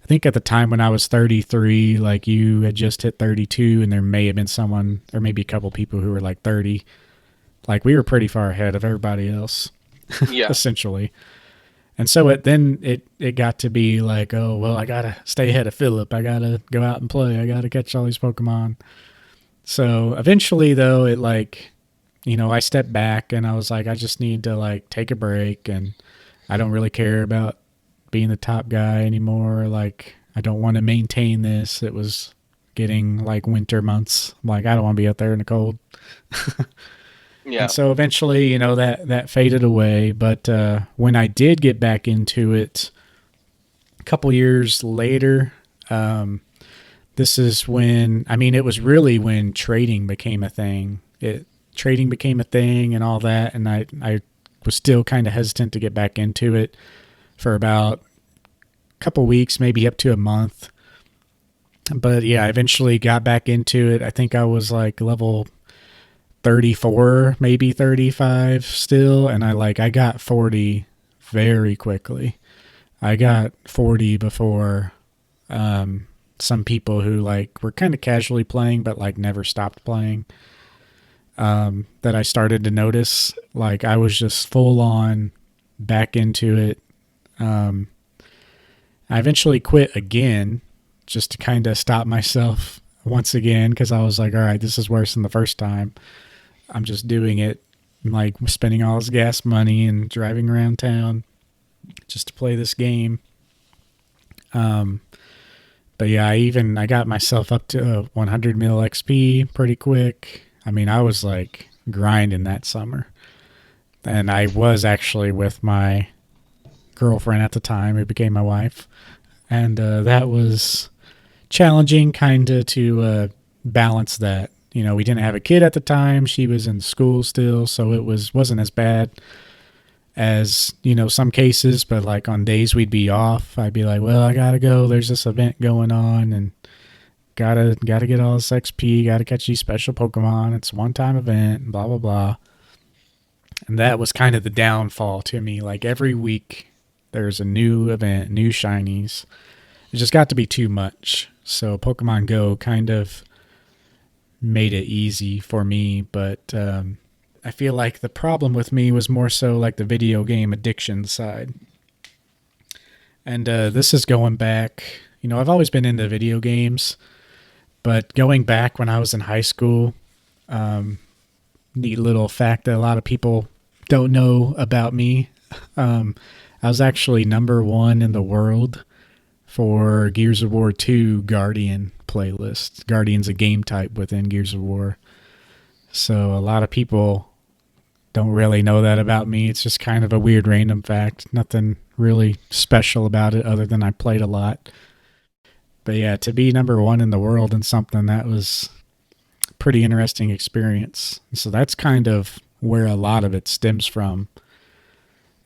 I think at the time when I was 33, like you had just hit 32, and there may have been someone or maybe a couple people who were like 30. Like we were pretty far ahead of everybody else, Yeah, essentially. And so it got to be like, oh well, I gotta stay ahead of Philip. I gotta go out and play. I gotta catch all these Pokemon. So eventually, though, it like, I stepped back and I was like, I just need to like take a break, and I don't really care about being the top guy anymore. Like I don't want to maintain this. It was getting like winter months. I'm like I don't want to be out there in the cold. And yeah, so eventually, that faded away. But when I did get back into it, a couple years later, um, this is when, I mean, it was really when trading became a thing. Trading became a thing and all that, and I was still kind of hesitant to get back into it for about a couple weeks, maybe up to a month. But yeah, I eventually got back into it. I think I was like level 34, maybe 35 still, and I got 40 very quickly. I got 40 before some people who like were kind of casually playing but like never stopped playing, that I started to notice. Like I was just full on back into it. Um, I eventually quit again just to kind of stop myself once again because I was like, all right, this is worse than the first time. I'm just doing it, like spending all this gas money and driving around town just to play this game. Um, but yeah, I got myself up to 100 mil XP pretty quick. I mean, I was like grinding that summer, and I was actually with my girlfriend at the time, who became my wife, and that was challenging, kind of to balance that. We didn't have a kid at the time; she was in school still, so it wasn't as bad as some cases. But like on days we'd be off, I'd be like, well, I gotta go, there's this event going on, and gotta get all this XP, gotta catch these special Pokemon, it's a one time event, blah blah blah. And that was kind of the downfall to me. Like every week there's a new event, new shinies. It just got to be too much. So Pokemon Go kind of made it easy for me, but I feel like the problem with me was more so like the video game addiction side. And this is going back, I've always been into video games, but going back when I was in high school, neat little fact that a lot of people don't know about me. Um, I was actually number one in the world for Gears of War 2 Guardian playlist. Guardian's a game type within Gears of War. So a lot of people don't really know that about me. It's just kind of a weird random fact. Nothing really special about it other than I played a lot. But yeah, to be number one in the world in something, that was a pretty interesting experience. So that's kind of where a lot of it stems from.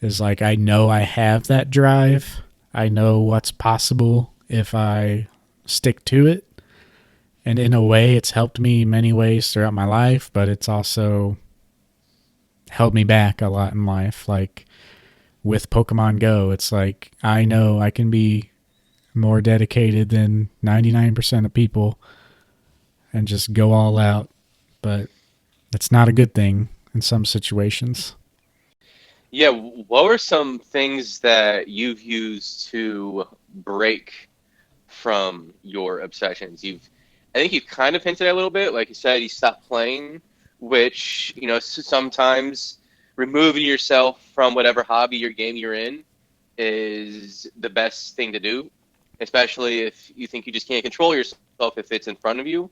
Is like I know I have that drive. I know what's possible if I stick to it. And in a way, it's helped me many ways throughout my life, but it's also held me back a lot in life. Like with Pokemon Go, it's like I know I can be more dedicated than 99% of people and just go all out, but it's not a good thing in some situations. Yeah, what were some things that you've used to break from your obsessions? I think you've kind of hinted at a little bit. Like you said, you stopped playing, which, sometimes removing yourself from whatever hobby or game you're in is the best thing to do, especially if you think you just can't control yourself if it's in front of you.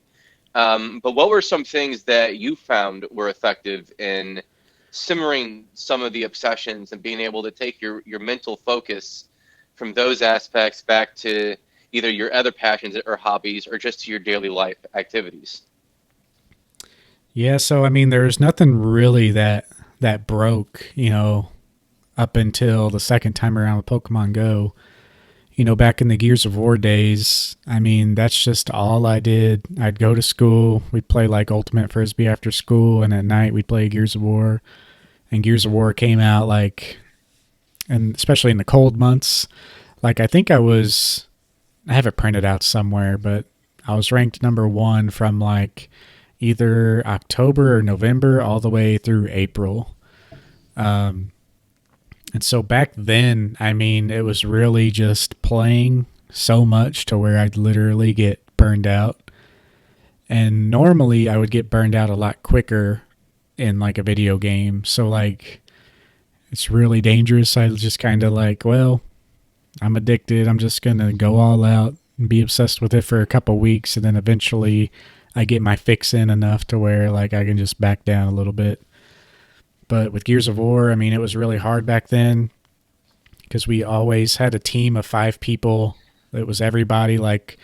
But what were some things that you found were effective in simmering some of the obsessions and being able to take your mental focus from those aspects back to either your other passions or hobbies or just to your daily life activities? Yeah, so I mean, there's nothing really that broke, up until the second time around with Pokemon Go. Back in the Gears of War days, I mean, that's just all I did. I'd go to school, we'd play like Ultimate Frisbee after school, and at night we'd play Gears of War. And Gears of War came out like, and especially in the cold months, like I have it printed out somewhere, but I was ranked number one from like either October or November all the way through April. Um, and so back then, I mean, it was really just playing so much to where I'd literally get burned out. And normally I would get burned out a lot quicker in like a video game. So like it's really dangerous. I was just kind of like, well, I'm addicted. I'm just going to go all out and be obsessed with it for a couple weeks. And then eventually I get my fix in enough to where like I can just back down a little bit. But with Gears of War, I mean, it was really hard back then because we always had a team of 5 people. It was everybody. Like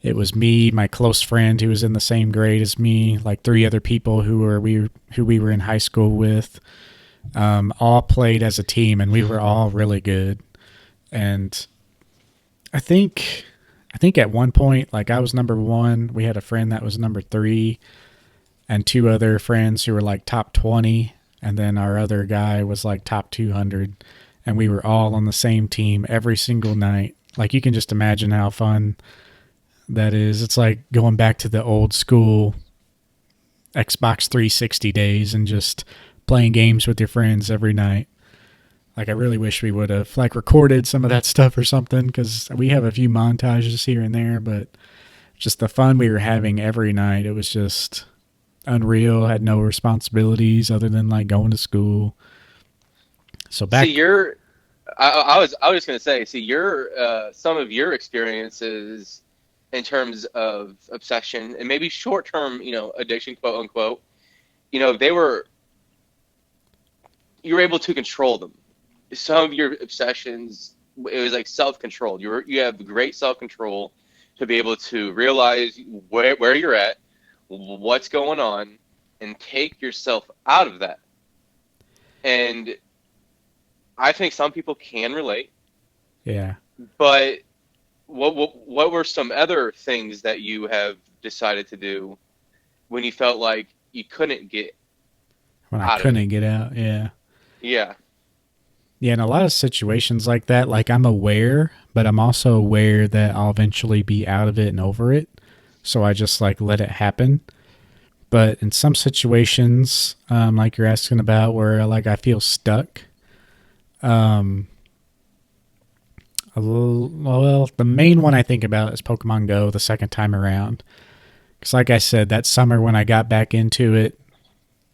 it was me, my close friend who was in the same grade as me, like 3 other people who we were in high school with. All played as a team, and we were all really good. And I think I think at one point, like I was number one. We had a friend that was number three, and 2 other friends who were like top 20, and then our other guy was like top 200, and we were all on the same team every single night. Like you can just imagine how fun that is. It's like going back to the old school Xbox 360 days and just playing games with your friends every night. Like I really wish we would have like recorded some of that stuff or something, because we have a few montages here and there, but just the fun we were having every night, it was just unreal. Had no responsibilities other than like going to school. So See, back, I was just gonna say, see, your some of your experiences in terms of obsession and maybe short term, addiction, quote unquote, they were you were able to control them. Some of your obsessions, it was like self controlled. You have great self control to be able to realize where you're at, what's going on, and take yourself out of that. And I think some people can relate, yeah, but what were some other things that you have decided to do when you felt like you couldn't get when I out of it? couldn't get out, yeah. Yeah. Yeah, in a lot of situations like that, like I'm aware, but I'm also aware that I'll eventually be out of it and over it. So I just like let it happen. But in some situations, like you're asking about, where like I feel stuck, um, well, the main one I think about is Pokemon Go the second time around. Because, like I said, that summer when I got back into it,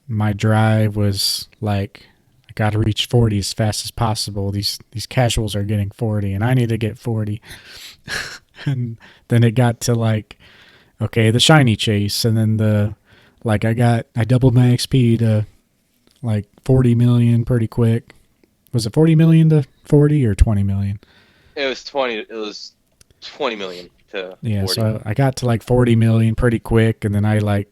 my drive was like, I got to reach 40 as fast as possible. These casuals are getting 40, and I need to get 40. And then it got to like, okay, the shiny chase, and then I doubled my XP to like 40 million pretty quick. Was it 40 million to 40 or 20 million? It was 20 million to Yeah, 40. so I got to like 40 million pretty quick, and then I like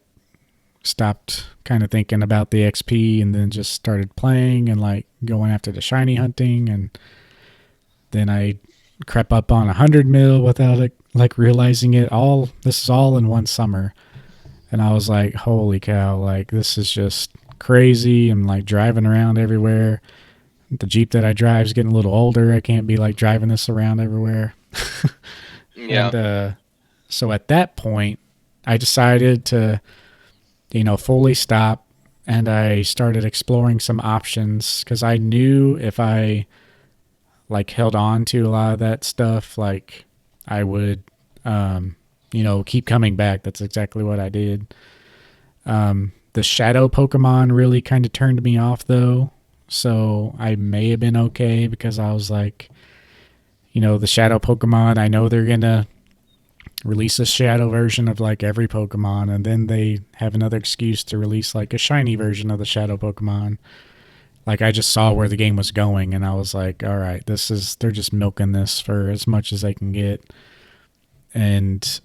stopped kind of thinking about the XP and then just started playing and like going after the shiny hunting. And then I crept up on 100 mil without it, like realizing it all. This is all in one summer. And I was like, holy cow, like this is just crazy. I'm like driving around everywhere. The Jeep that I drive is getting a little older. I can't be like driving this around everywhere. Yeah. And so at that point, I decided to, fully stop, and I started exploring some options because I knew if I like held on to a lot of that stuff, like I would, keep coming back. That's exactly what I did. The shadow Pokemon really kind of turned me off though. So I may have been okay because I was like, the shadow Pokemon, I know they're going to release a shadow version of like every Pokemon, and then they have another excuse to release like a shiny version of the shadow Pokemon. Like I just saw where the game was going, and I was like, all right, they're just milking this for as much as they can get. And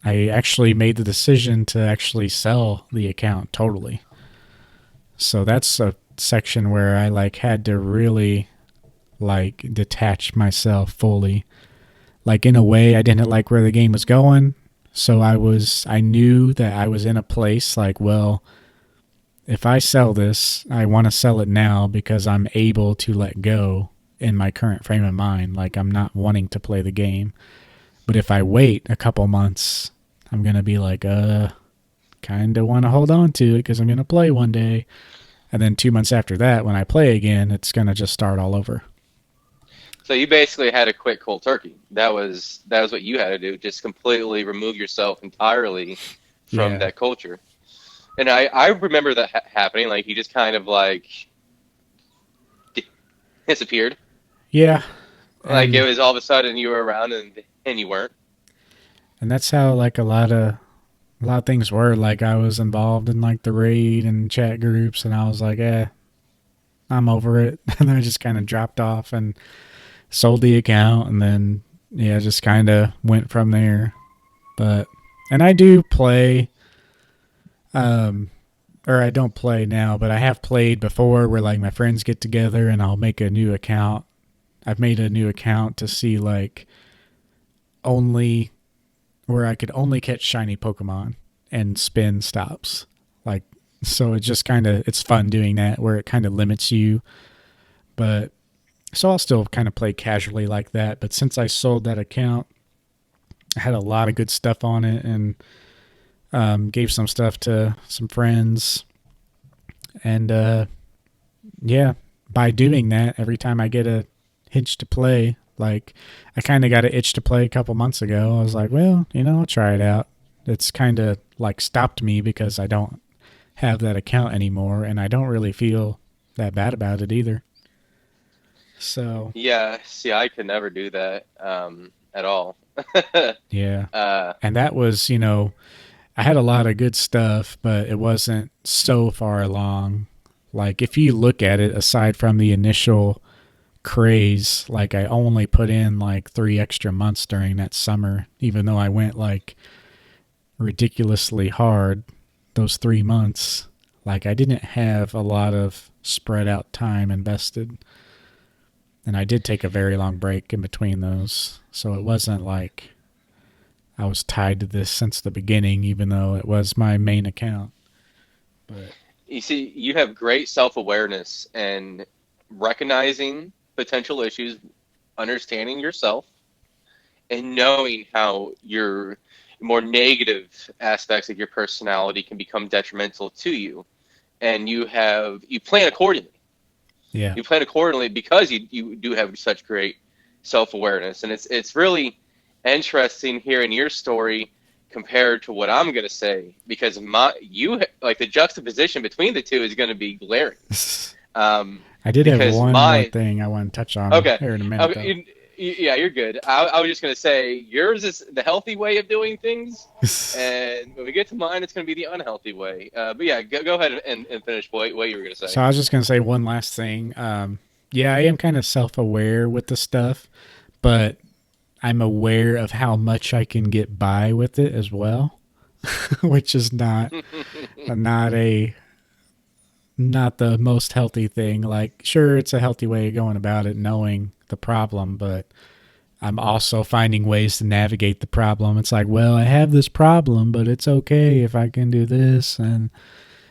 I actually made the decision to actually sell the account totally. So that's a section where I like had to really like detach myself fully. Like in a way I didn't like where the game was going. So I knew that I was in a place like, well, if I sell this, I want to sell it now because I'm able to let go in my current frame of mind. Like I'm not wanting to play the game. But if I wait a couple months, I'm going to be like, kind of want to hold on to it because I'm going to play one day. And then 2 months after that, when I play again, it's going to just start all over. So you basically had to quit cold turkey. That was what you had to do. Just completely remove yourself entirely from Yeah. that culture. And I remember that happening. Like you just kind of like disappeared. Yeah. Like it And was all of a sudden you were around and you weren't. and that's how like a lot of things were. Like I was involved in like the raid and chat groups, and I was like, I'm over it. And then I just kind of dropped off and sold the account, and then yeah, just kind of went from there. But and I do play, um, or I don't play now, but I have played before where like my friends get together and I'll make a new account. I've made a new account to see like only where I could only catch shiny Pokemon and spin stops. Like so it just kind of it's fun doing that where it kind of limits you. But so I'll still kind of play casually like that, but since I sold that account, I had a lot of good stuff on it and gave some stuff to some friends. And yeah, by doing that, every time I get a itch to play, like I kind of got an itch to play a couple months ago. I was like, well, I'll try it out. It's kind of like stopped me because I don't have that account anymore, and I don't really feel that bad about it either. So Yeah. See, I could never do that at all. yeah, uh, and that was I had a lot of good stuff, but it wasn't so far along. Like if you look at it, aside from the initial craze, like I only put in like 3 extra months during that summer, even though I went like ridiculously hard those 3 months. Like I didn't have a lot of spread out time invested. And I did take a very long break in between those. So it wasn't like I was tied to this since the beginning, even though it was my main account. But you see, you have great self-awareness and recognizing potential issues, understanding yourself, and knowing how your more negative aspects of your personality can become detrimental to you. And you plan accordingly. yeah. You plan accordingly because you do have such great self-awareness, and it's really interesting hearing your story compared to what I'm going to say because my you like the juxtaposition between the two is going to be glaring. Um, I did have because one more mine thing I want to touch on okay, here in a minute, though. yeah, you're good. I was just going to say yours is the healthy way of doing things, and when we get to mine, it's going to be the unhealthy way. But yeah, go ahead and finish what you were going to say. So I was just going to say one last thing. Yeah, I am kind of self aware with the stuff, but I'm aware of how much I can get by with it as well. which is not a not the most healthy thing. Like, sure, it's a healthy way of going about it, knowing the problem, but I'm also finding ways to navigate the problem. It's like, well, I have this problem, but it's okay if I can do this. And,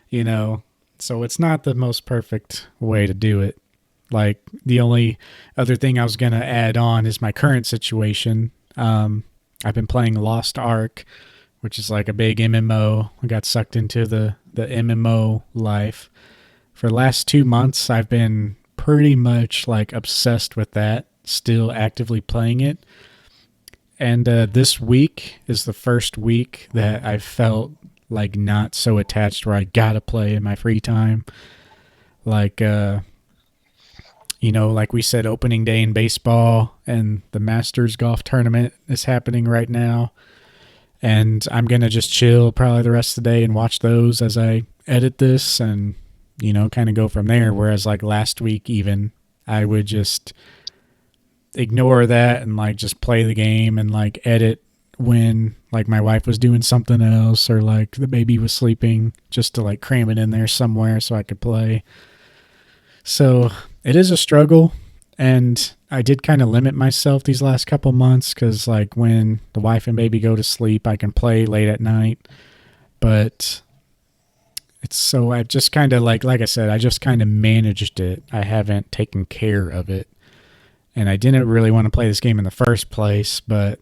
you know, so it's not the most perfect way to do it. Like, the only other thing I was going to add on is my current situation. I've been playing Lost Ark, which is like a big MMO. I got sucked into the MMO life. For the last 2 months, I've been pretty much like obsessed with that, still actively playing it. And this week is the first week that I felt like not so attached where I gotta play in my free time. Like, like we said, opening day in baseball and the Masters golf tournament is happening right now. And I'm going to just chill probably the rest of the day and watch those as I edit this and, kind of go from there. Whereas, like last week, even, I would just ignore that and like just play the game and like edit when like my wife was doing something else or like the baby was sleeping, just to like cram it in there somewhere so I could play. So it is a struggle, and I did kind of limit myself these last couple months because like when the wife and baby go to sleep, I can play late at night. But it's so I've just kind of like I said, I just kind of managed it. I haven't taken care of it, and I didn't really want to play this game in the first place, but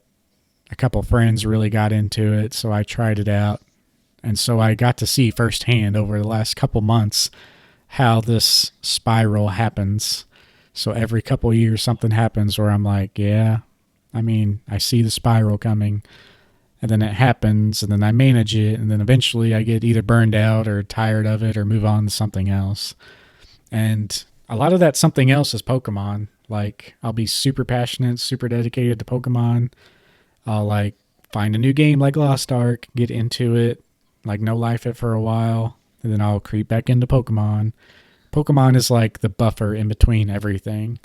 a couple friends really got into it, so I tried it out. And so I got to see firsthand over the last couple months how this spiral happens. So every couple of years something happens where I'm like, yeah, I mean, I see the spiral coming, and then it happens, and then I manage it, and then eventually I get either burned out or tired of it or move on to something else. And a lot of that something else is Pokemon. Like, I'll be super passionate, super dedicated to Pokemon. I'll like find a new game like Lost Ark, get into it, like no life it for a while, and then I'll creep back into Pokemon. Pokemon is like the buffer in between everything.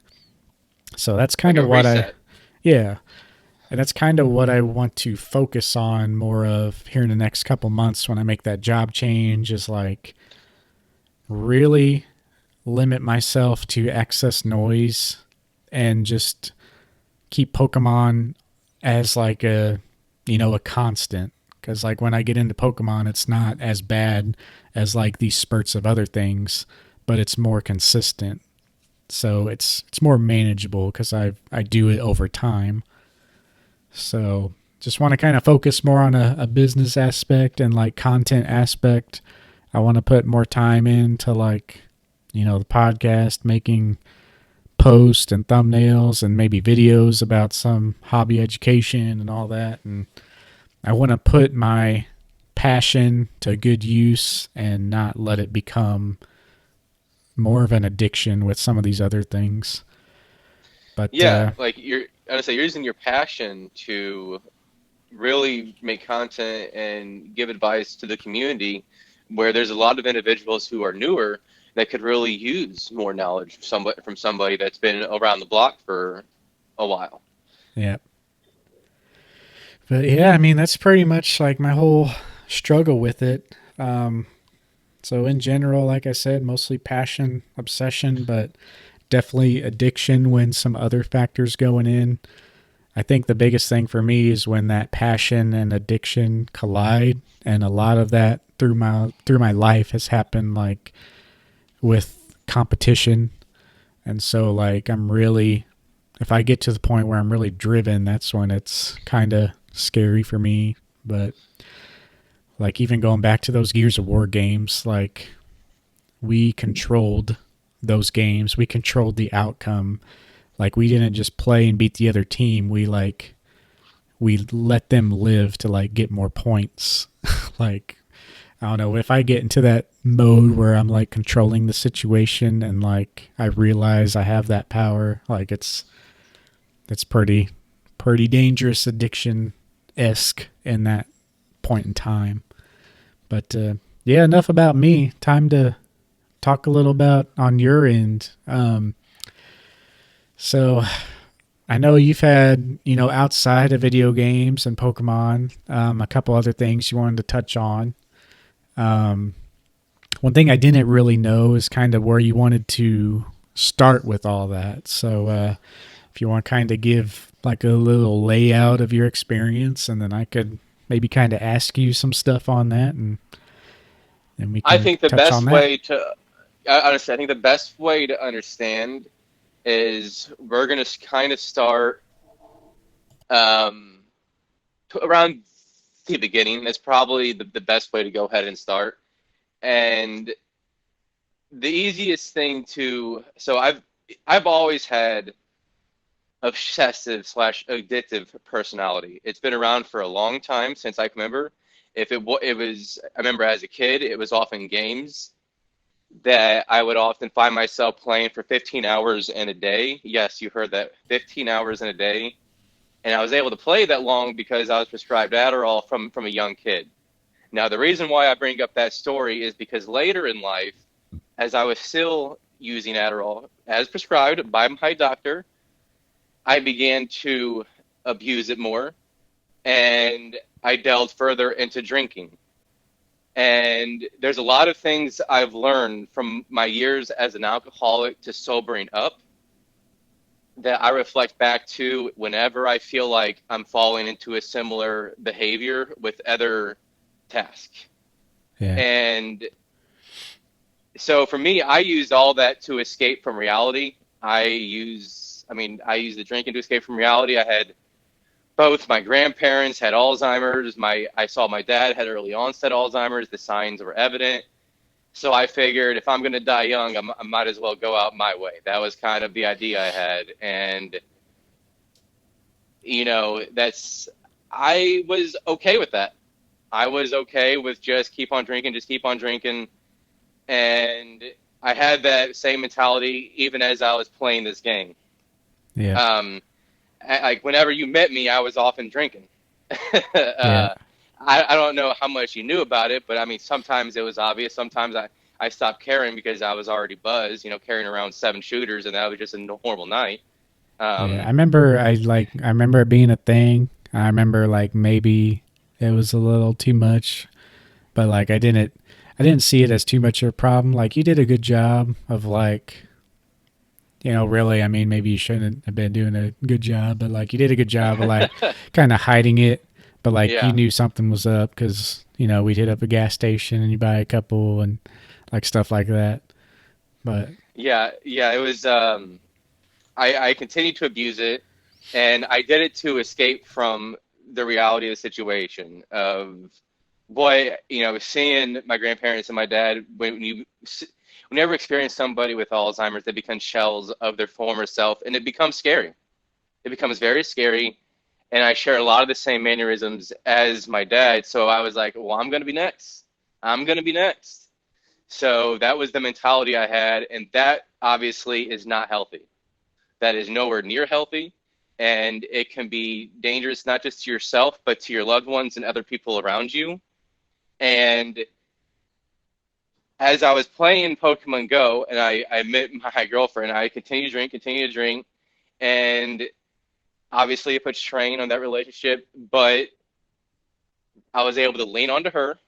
So that's Like kind a of reset. yeah, and that's kind of what I want to focus on more of here in the next couple months when I make that job change, is like really limit myself to excess noise and just keep Pokemon as like a constant. Because like when I get into Pokemon, it's not as bad as like these spurts of other things, but it's more consistent. So it's more manageable because I do it over time. So just want to kind of focus more on a business aspect and like content aspect. I want to put more time into like, the podcast, making posts and thumbnails and maybe videos about some hobby education and all that. And I want to put my passion to good use and not let it become more of an addiction with some of these other things. But Yeah, like you're using your passion to really make content and give advice to the community, where there's a lot of individuals who are newer that could really use more knowledge from somebody that's been around the block for a while. yeah, but yeah, I mean that's pretty much like my whole struggle with it. So in general, like I said, mostly passion, obsession, but definitely addiction when some other factors going in. I think the biggest thing for me is when that passion and addiction collide, and a lot of that through my life has happened like with competition. And so like I'm really, if I get to the point where I'm really driven, that's when it's kind of scary for me. But like even going back to those Gears of War games, like we controlled those games. We controlled the outcome. Like we didn't just play and beat the other team. We let them live to like get more points. Like I don't know, if I get into that mode where I'm like controlling the situation and like I realize I have that power, like it's pretty dangerous addiction esque in that point in time. But yeah, enough about me. Time to talk a little about on your end. So I know you've had, outside of video games and Pokemon, a couple other things you wanted to touch on. Um, One thing I didn't really know is kind of where you wanted to start with all that. So, if you want to kind of give like a little layout of your experience, and then I could maybe kind of ask you some stuff on that, and then we I can think the touch on best that. way to, honestly, I think the best way to understand is we're going to kind of start um, around the beginning. That's probably the best way to go ahead and start. And the easiest thing to, so I've always had obsessive slash addictive personality. It's been around for a long time since I can remember. If it was, I remember as a kid, it was often games that I would often find myself playing for 15 hours in a day. Yes, you heard that, 15 hours in a day. And I was able to play that long because I was prescribed Adderall from a young kid. Now, the reason why I bring up that story is because later in life, as I was still using Adderall as prescribed by my doctor, I began to abuse it more and I delved further into drinking. And there's a lot of things I've learned from my years as an alcoholic to sobering up that I reflect back to whenever I feel like I'm falling into a similar behavior with other tasks. Yeah. And so for me, I used all that to escape from reality. I use the drinking to escape from reality. I had both my grandparents had Alzheimer's. I saw my dad had early onset Alzheimer's. The signs were evident. So I figured if I'm going to die young, I might as well go out my way. That was kind of the idea I had. And, I was okay with that. I was okay with just keep on drinking. And I had that same mentality even as I was playing this game. Yeah. Um, like whenever you met me, I was often drinking. Yeah. I don't know how much you knew about it, but I mean, sometimes it was obvious. Sometimes I stopped caring because I was already buzzed, carrying around 7 shooters, and that was just a horrible night. Yeah. Um, I remember it being a thing. I remember like maybe it was a little too much, but like I didn't see it as too much of a problem. Like you did a good job of like, really, I mean, maybe you shouldn't have been doing a good job, but like you did a good job of like kind of hiding it. But like you yeah, knew something was up because, we'd hit up a gas station and you buy a couple and like stuff like that. But yeah, yeah. It was. I continued to abuse it, and I did it to escape from the reality of the situation. Of boy, seeing my grandparents and my dad whenever experience somebody with Alzheimer's, they become shells of their former self, and it becomes scary. It becomes very scary, and I share a lot of the same mannerisms as my dad. So I was like, well, I'm going to be next. I'm going to be next. So that was the mentality I had, and that obviously is not healthy. That is nowhere near healthy, and it can be dangerous not just to yourself, but to your loved ones and other people around you. And as I was playing Pokemon Go, and I met my girlfriend, I continue to drink, and obviously it puts strain on that relationship, but I was able to lean onto her.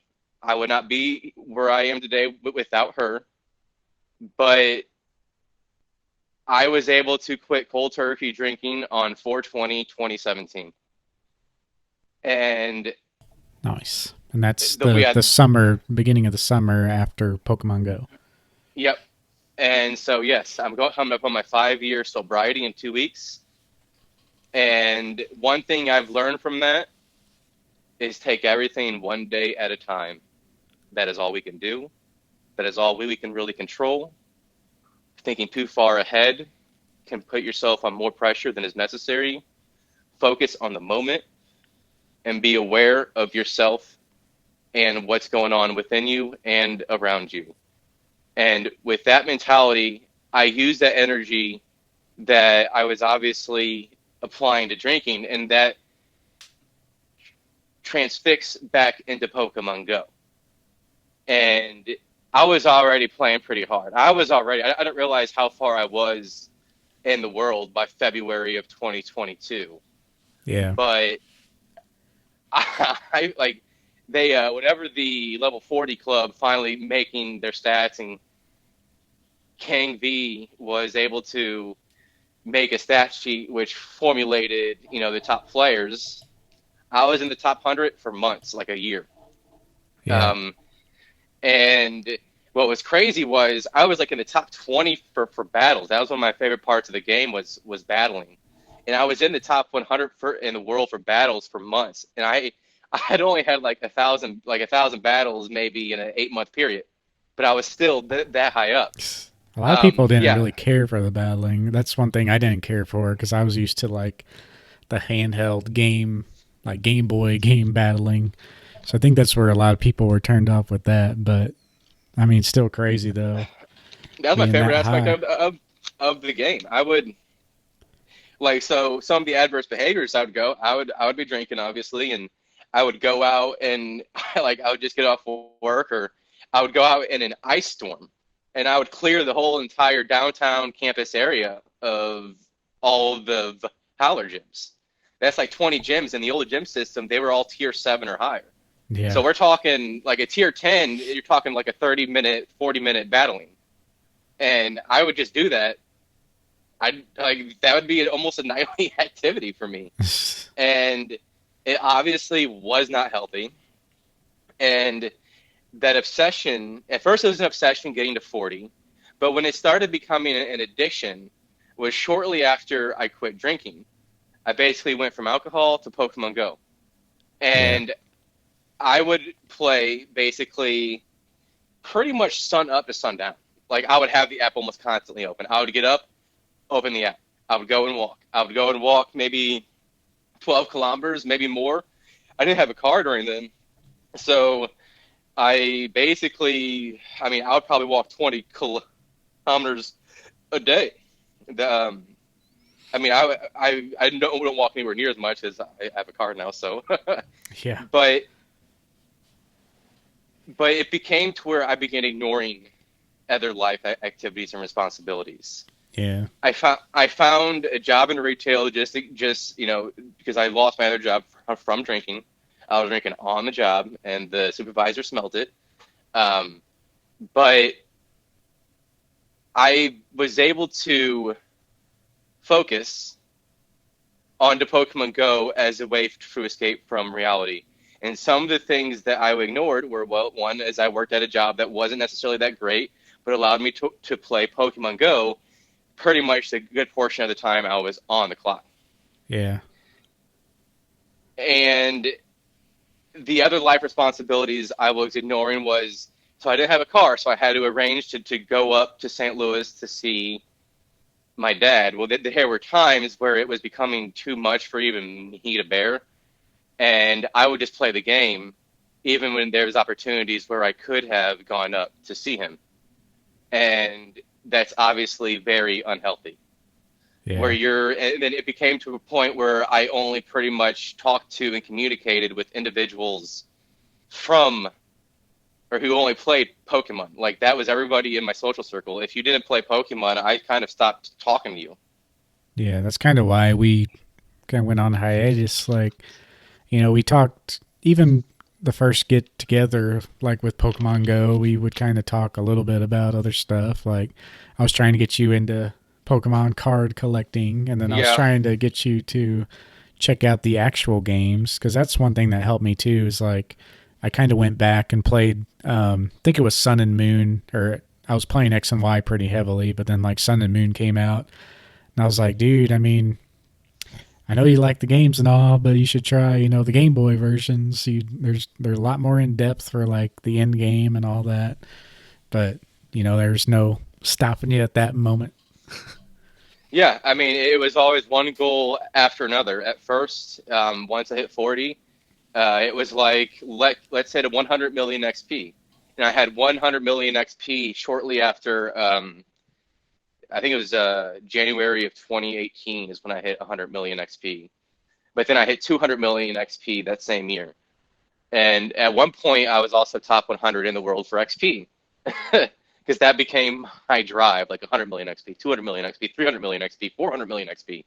I would not be where I am today without her, but I was able to quit cold turkey drinking on 4/20/2017. And nice. And that's we the had, summer, beginning of the summer after Pokemon Go. yep. And so, yes, coming up on my 5 year sobriety in 2 weeks. And one thing I've learned from that is take everything one day at a time. That is all we can do. That is all we can really control. Thinking too far ahead can put yourself on more pressure than is necessary. Focus on the moment and be aware of yourself and what's going on within you and around you. And with that mentality, I use that energy that I was obviously applying to drinking, and that transfix back into Pokemon Go. And I was already playing pretty hard. I didn't realize how far I was in the world by February of 2022. Yeah. But I like they whenever the level 40 club finally making their stats and Kang V was able to make a stat sheet which formulated, the top players. I was in the top 100 for months, like a year. Yeah. Um, and what was crazy was I was like in the top 20 for battles. That was one of my favorite parts of the game was battling. And I was in the top 100 in the world for battles for months. And I had only had like a thousand battles maybe in an 8 month period, but I was still that high up. A lot of people didn't Yeah, really care for the battling. That's one thing I didn't care for because I was used to like the handheld game, like Game Boy game battling. So I think that's where a lot of people were turned off with that. But I mean, still crazy though, that was my being favorite that aspect high. of the game. I would like so some of the adverse behaviors I would be drinking obviously, and I would go out and I would just get off work, or I would go out in an ice storm and I would clear the whole entire downtown campus area of all of the Howler gyms. That's like 20 gyms. In the older gym system, they were all tier 7 or higher. So Yeah. we're talking like a tier 10, you're talking like a 30-minute, 40-minute battling. And I would just do that. I like that would be almost a nightly activity for me. And it obviously was not healthy. And that obsession, at first it was an obsession getting to 40, but when it started becoming an addiction was shortly after I quit drinking. I basically went from alcohol to Pokemon Go. Yeah. And I would play basically pretty much sun up to sundown. Like I would have the app almost constantly open. I would get up, open the app. I would go and walk. I would go and walk maybe 12 kilometers, maybe more. I didn't have a car during then. So I basically, I mean, I would probably walk 20 kilometers a day. Um, I mean, I don't walk anywhere near as much as I have a car now. So, Yeah. but but it became to where I began ignoring other life activities and responsibilities. Yeah. I found a job in retail just because I lost my other job from drinking. I was drinking on the job, and the supervisor smelled it. Um, but I was able to focus onto Pokemon Go as a way to escape from reality. And some of the things that I ignored were, well, one is I worked at a job that wasn't necessarily that great, but allowed me to play Pokemon Go pretty much a good portion of the time I was on the clock. Yeah. And the other life responsibilities I was ignoring was, so I didn't have a car, so I had to arrange to go up to St. Louis to see my dad. Well, there were times where it was becoming too much for even he to bear, and I would just play the game, even when there was opportunities where I could have gone up to see him, and that's obviously very unhealthy. Where Yeah. and then it became to a point where I only pretty much talked to and communicated with individuals from or who only played Pokemon. Like that was everybody in my social circle. If you didn't play Pokemon, I kind of stopped talking to you. Yeah. That's kind of why we kind of went on hiatus. Like, we talked even the first get together, like with Pokemon Go, we would kind of talk a little bit about other stuff. Like, I was trying to get you into Pokemon card collecting, and then I was Yeah, trying to get you to check out the actual games because that's one thing that helped me too. Is like I kind of went back and played. I think it was Sun and Moon, or I was playing X and Y pretty heavily, but then like Sun and Moon came out, and I was like, dude, I mean, I know you like the games and all, but you should try, the Game Boy versions. They're a lot more in depth for like the end game and all that. But there's no stopping you at that moment. yeah. I mean, it was always one goal after another. At first, once I hit 40, it was like let's say to 100 million XP, and I had 100 million XP shortly after. I think it was January of 2018 is when I hit 100 million XP. But then I hit 200 million XP that same year. And at one point, I was also top 100 in the world for XP. because that became my drive, like 100 million XP, 200 million XP, 300 million XP, 400 million XP.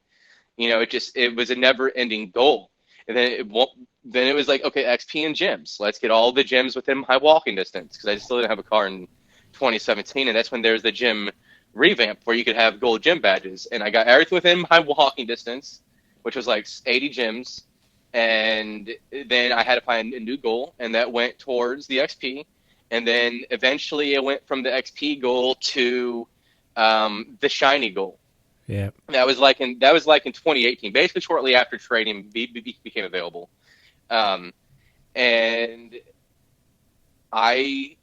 It was a never-ending goal. And then it was like, okay, XP and gyms. Let's get all the gyms within my walking distance, because I still didn't have a car in 2017, and that's when there's the gym revamp where you could have gold gym badges. And I got everything within my walking distance, which was like 80 gyms. And then I had to find a new goal, and that went towards the XP. And then eventually it went from the XP goal to the shiny goal. Yeah. That was like in 2018, basically shortly after trading became available. Um, and I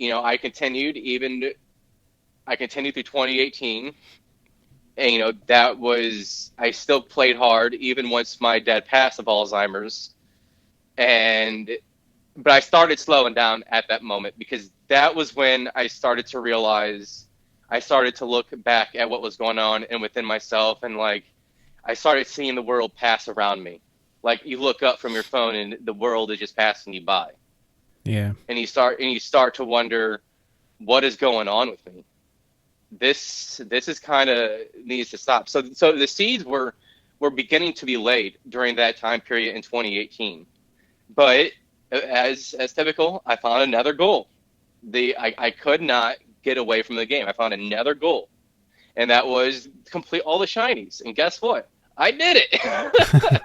continued through 2018, and I still played hard even once my dad passed of Alzheimer's, and but I started slowing down at that moment, because that was when I started to realize, I started to look back at what was going on and within myself, and like I started seeing the world pass around me. Like, you look up from your phone and the world is just passing you by, Yeah. and you start to wonder, what is going on with me? This is kind of needs to stop. So the seeds were beginning to be laid during that time period in 2018. But as typical, I found another goal. I could not get away from the game. I found another goal, and that was complete all the shinies. And guess what? I did it.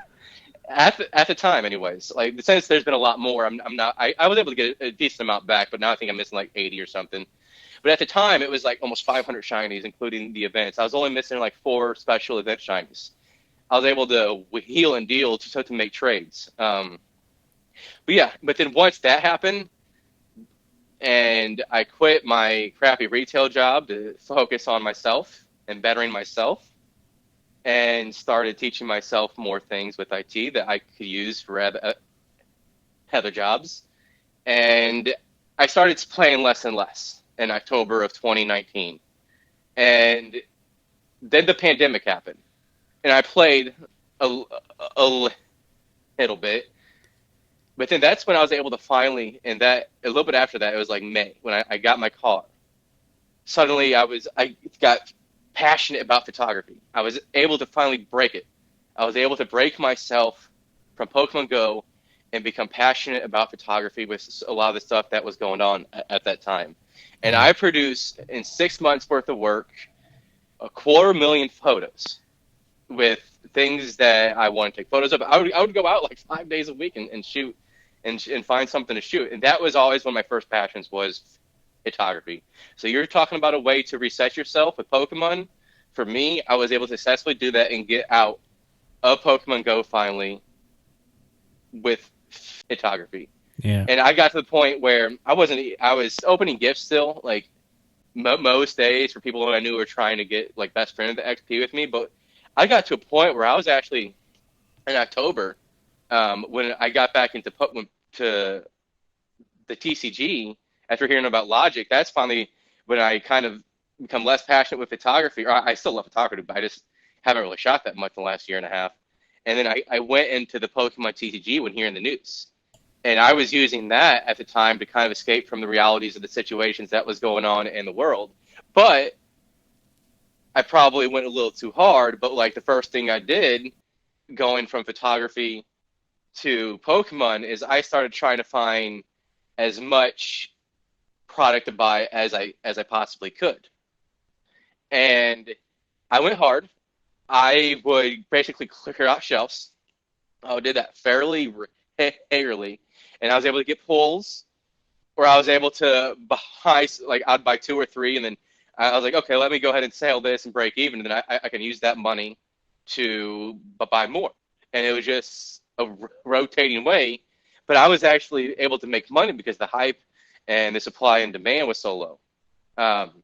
At the time, anyways. Like, since there's been a lot more, I'm not. I was able to get a decent amount back, but now I think I'm missing like 80 or something. But at the time, it was like almost 500 shinies, including the events. I was only missing like 4 special event shinies. I was able to heal and deal to make trades. But yeah, but then once that happened, and I quit my crappy retail job to focus on myself and bettering myself, and started teaching myself more things with IT that I could use for other jobs. And I started playing less and less in October of 2019. And then the pandemic happened. And I played a little bit. But then that's when I was able to finally, and that a little bit after that, it was like May, when I got my car. Suddenly I got passionate about photography. I was able to finally break it. I was able to break myself from Pokemon Go and become passionate about photography with a lot of the stuff that was going on at that time. And Yeah. I produced, in 6 months worth of work, 250,000 photos with things that I want to take photos of. I would go out like 5 days a week and shoot and find something to shoot. And that was always one of my first passions, was photography. So you're talking about a way to reset yourself with Pokemon. For me, I was able to successfully do that and get out of Pokemon Go finally with photography. Yeah. And I got to the point where I was opening gifts still, like most days, for people who I knew were trying to get like best friend of the XP with me. But I got to a point where I was actually in October, when I got back to the TCG after hearing about Logic. That's finally when I kind of become less passionate with photography. Or I still love photography, but I just haven't really shot that much in the last year and a half. And then I went into the Pokemon TCG when hearing the news. And I was using that at the time to kind of escape from the realities of the situations that was going on in the world. But I probably went a little too hard. But like, the first thing I did going from photography to Pokemon is I started trying to find as much product to buy as I possibly could. And I went hard. I would basically clear out shelves. I did that fairly regularly, and I was able to get pulls, or I was able to buy, like, I'd buy two or three, and then I was like, okay, let me go ahead and sell this and break even, and then I can use that money to buy more. And it was just a rotating way, but I was actually able to make money because the hype and the supply and demand was so low. Um,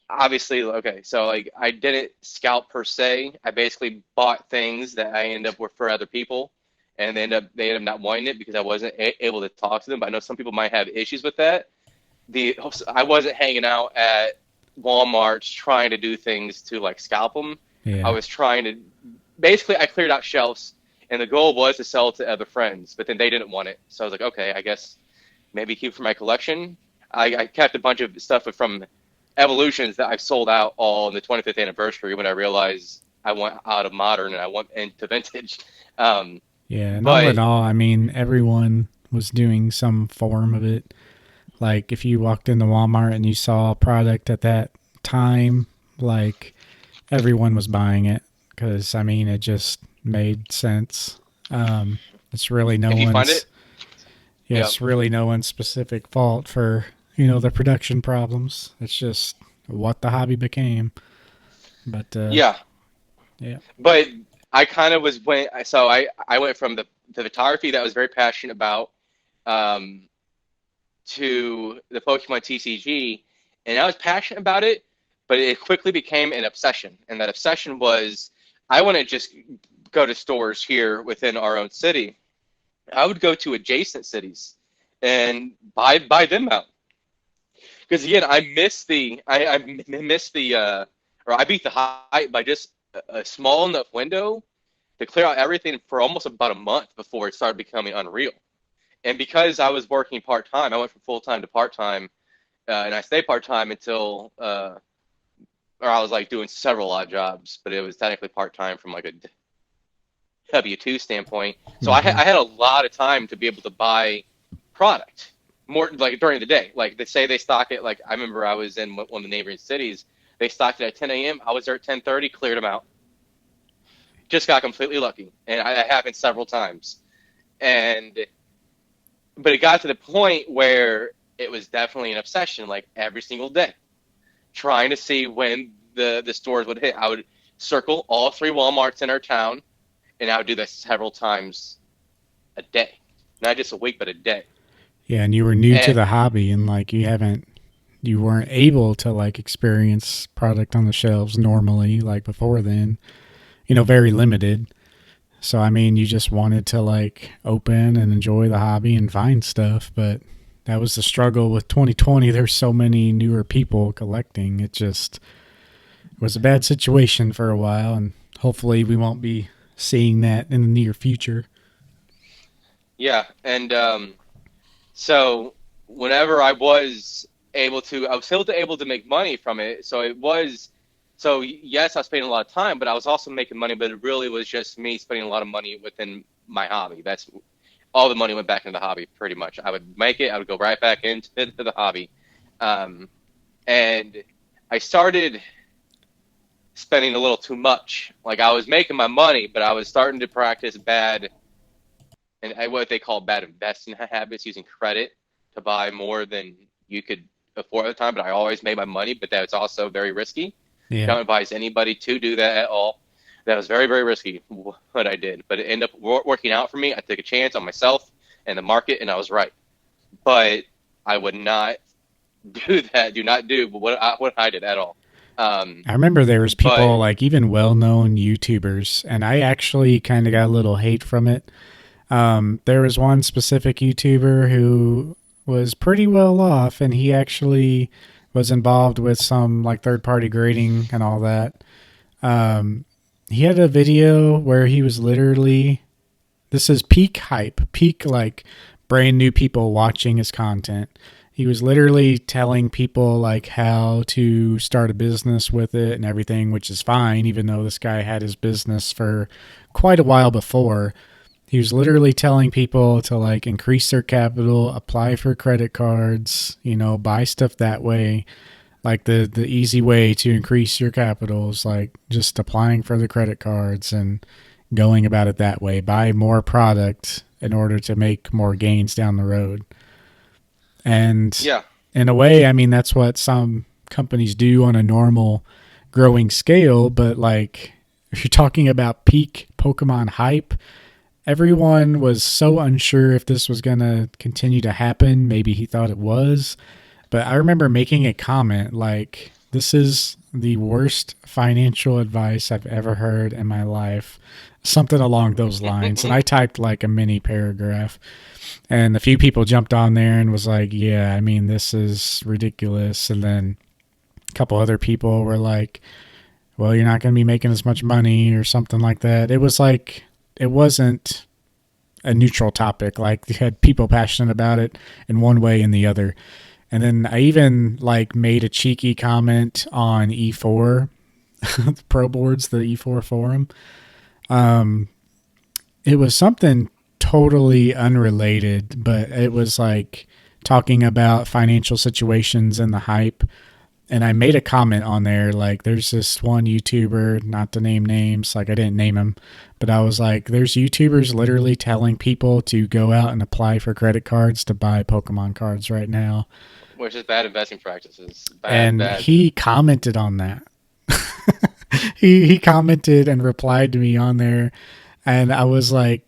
Obviously, okay, so like, I didn't scout per se. I basically bought things that I ended up with for other people, and they ended up not wanting it because I wasn't able to talk to them. But I know some people might have issues with that. I wasn't hanging out at Walmart trying to do things to like scalp them. I Yeah. was trying to basically, I cleared out shelves, and the goal was to sell to other friends, but then they didn't want it. So I was like, okay, I guess maybe keep it for my collection. I kept a bunch of stuff from evolutions that I've sold out all in the 25th anniversary when I realized I went out of modern and I went into vintage. Um, Yeah, and all in but all, I mean, everyone was doing some form of it. Like if you walked into Walmart and you saw a product at that time, like everyone was buying it because I mean it just made sense. It's really no if you find it, one's yeah, yes, really no one's specific fault for the production problems. It's just what the hobby became. But yeah. yeah, But I kind of was when so I went from the photography that I was very passionate about um, to the Pokemon TCG, and I was passionate about it, but it quickly became an obsession. And that obsession was I wouldn't just go to stores here within our own city. I would go to adjacent cities and buy them out. Because again, I miss the or I beat the hype by just a small enough window to clear out everything for almost about a month before it started becoming unreal. And because I was working part time, I went from full time to part time, and I stayed part time until, or I was like doing several odd jobs, but it was technically part time from like a W-2 standpoint. So mm-hmm. I had a lot of time to be able to buy product more like during the day. Like they say they stock it. Like I remember I was in one of the neighboring cities. They stocked it at 10 a.m. I was there at 10:30, cleared them out. Just got completely lucky, and it happened several times. And but it got to the point where it was definitely an obsession, like every single day, trying to see when the stores would hit. I would circle all three Walmarts in our town, and I would do this several times a day, not just a week, but a day. Yeah, and you were new to And the hobby, and like you weren't able to like experience product on the shelves normally like before then. Very limited. So I mean, you just wanted to like open and enjoy the hobby and find stuff, but that was the struggle with 2020. There's so many newer people collecting. It just was a bad situation for a while, and hopefully we won't be seeing that in the near future. yeah, and so whenever I was still able to make money from it. So it was, so yes, I was spending a lot of time, but I was also making money. But it really was just me spending a lot of money within my hobby. That's all the money went back into the hobby, pretty much. I would make it, I would go right back into the hobby, um, and I started spending a little too much. Like I was making my money, but I was starting to practice bad and what they call bad investing habits, using credit to buy more than you could afford at the time. But I always made my money, but that's also very risky. Yeah. Don't advise anybody to do that at all. That was very, very risky what I did, but it ended up working out for me. I took a chance on myself and the market, and I was right. But I would not do that. Do not do what I did at all. I remember there was But people like even well-known YouTubers, and I actually kind of got a little hate from it. There was one specific YouTuber who was pretty well off, and he actually was involved with some like third-party grading and all that. Um, he had a video where he was literally, this is peak hype, peak like brand new people watching his content. He was literally telling people like how to start a business with it and everything, which is fine, even though this guy had his business for quite a while before. He was literally telling people to like increase their capital, apply for credit cards, buy stuff that way. Like the easy way to increase your capital is like just applying for the credit cards and going about it that way. Buy more product in order to make more gains down the road. And yeah, in a way, I mean, that's what some companies do on a normal growing scale. But like, if you're talking about peak Pokemon hype, everyone was so unsure if this was going to continue to happen. Maybe he thought it was. But I remember making a comment like, this is the worst financial advice I've ever heard in my life. Something along those lines. And I typed like a mini paragraph. And a few people jumped on there and was like, yeah, I mean, this is ridiculous. And then a couple other people were like, well, you're not going to be making as much money or something like that. It was like, it wasn't a neutral topic. Like you had people passionate about it in one way and the other. And then I even like made a cheeky comment on E4 Pro Boards, the E4 forum. Um, it was something totally unrelated, but it was like talking about financial situations and the hype. And I made a comment on there like, there's this one YouTuber, not to name names, like I didn't name him, but I was like, there's YouTubers literally telling people to go out and apply for credit cards to buy Pokemon cards right now. which is bad investing practices. Bad, And bad. he commented on that. He commented and replied to me on there, and I was like,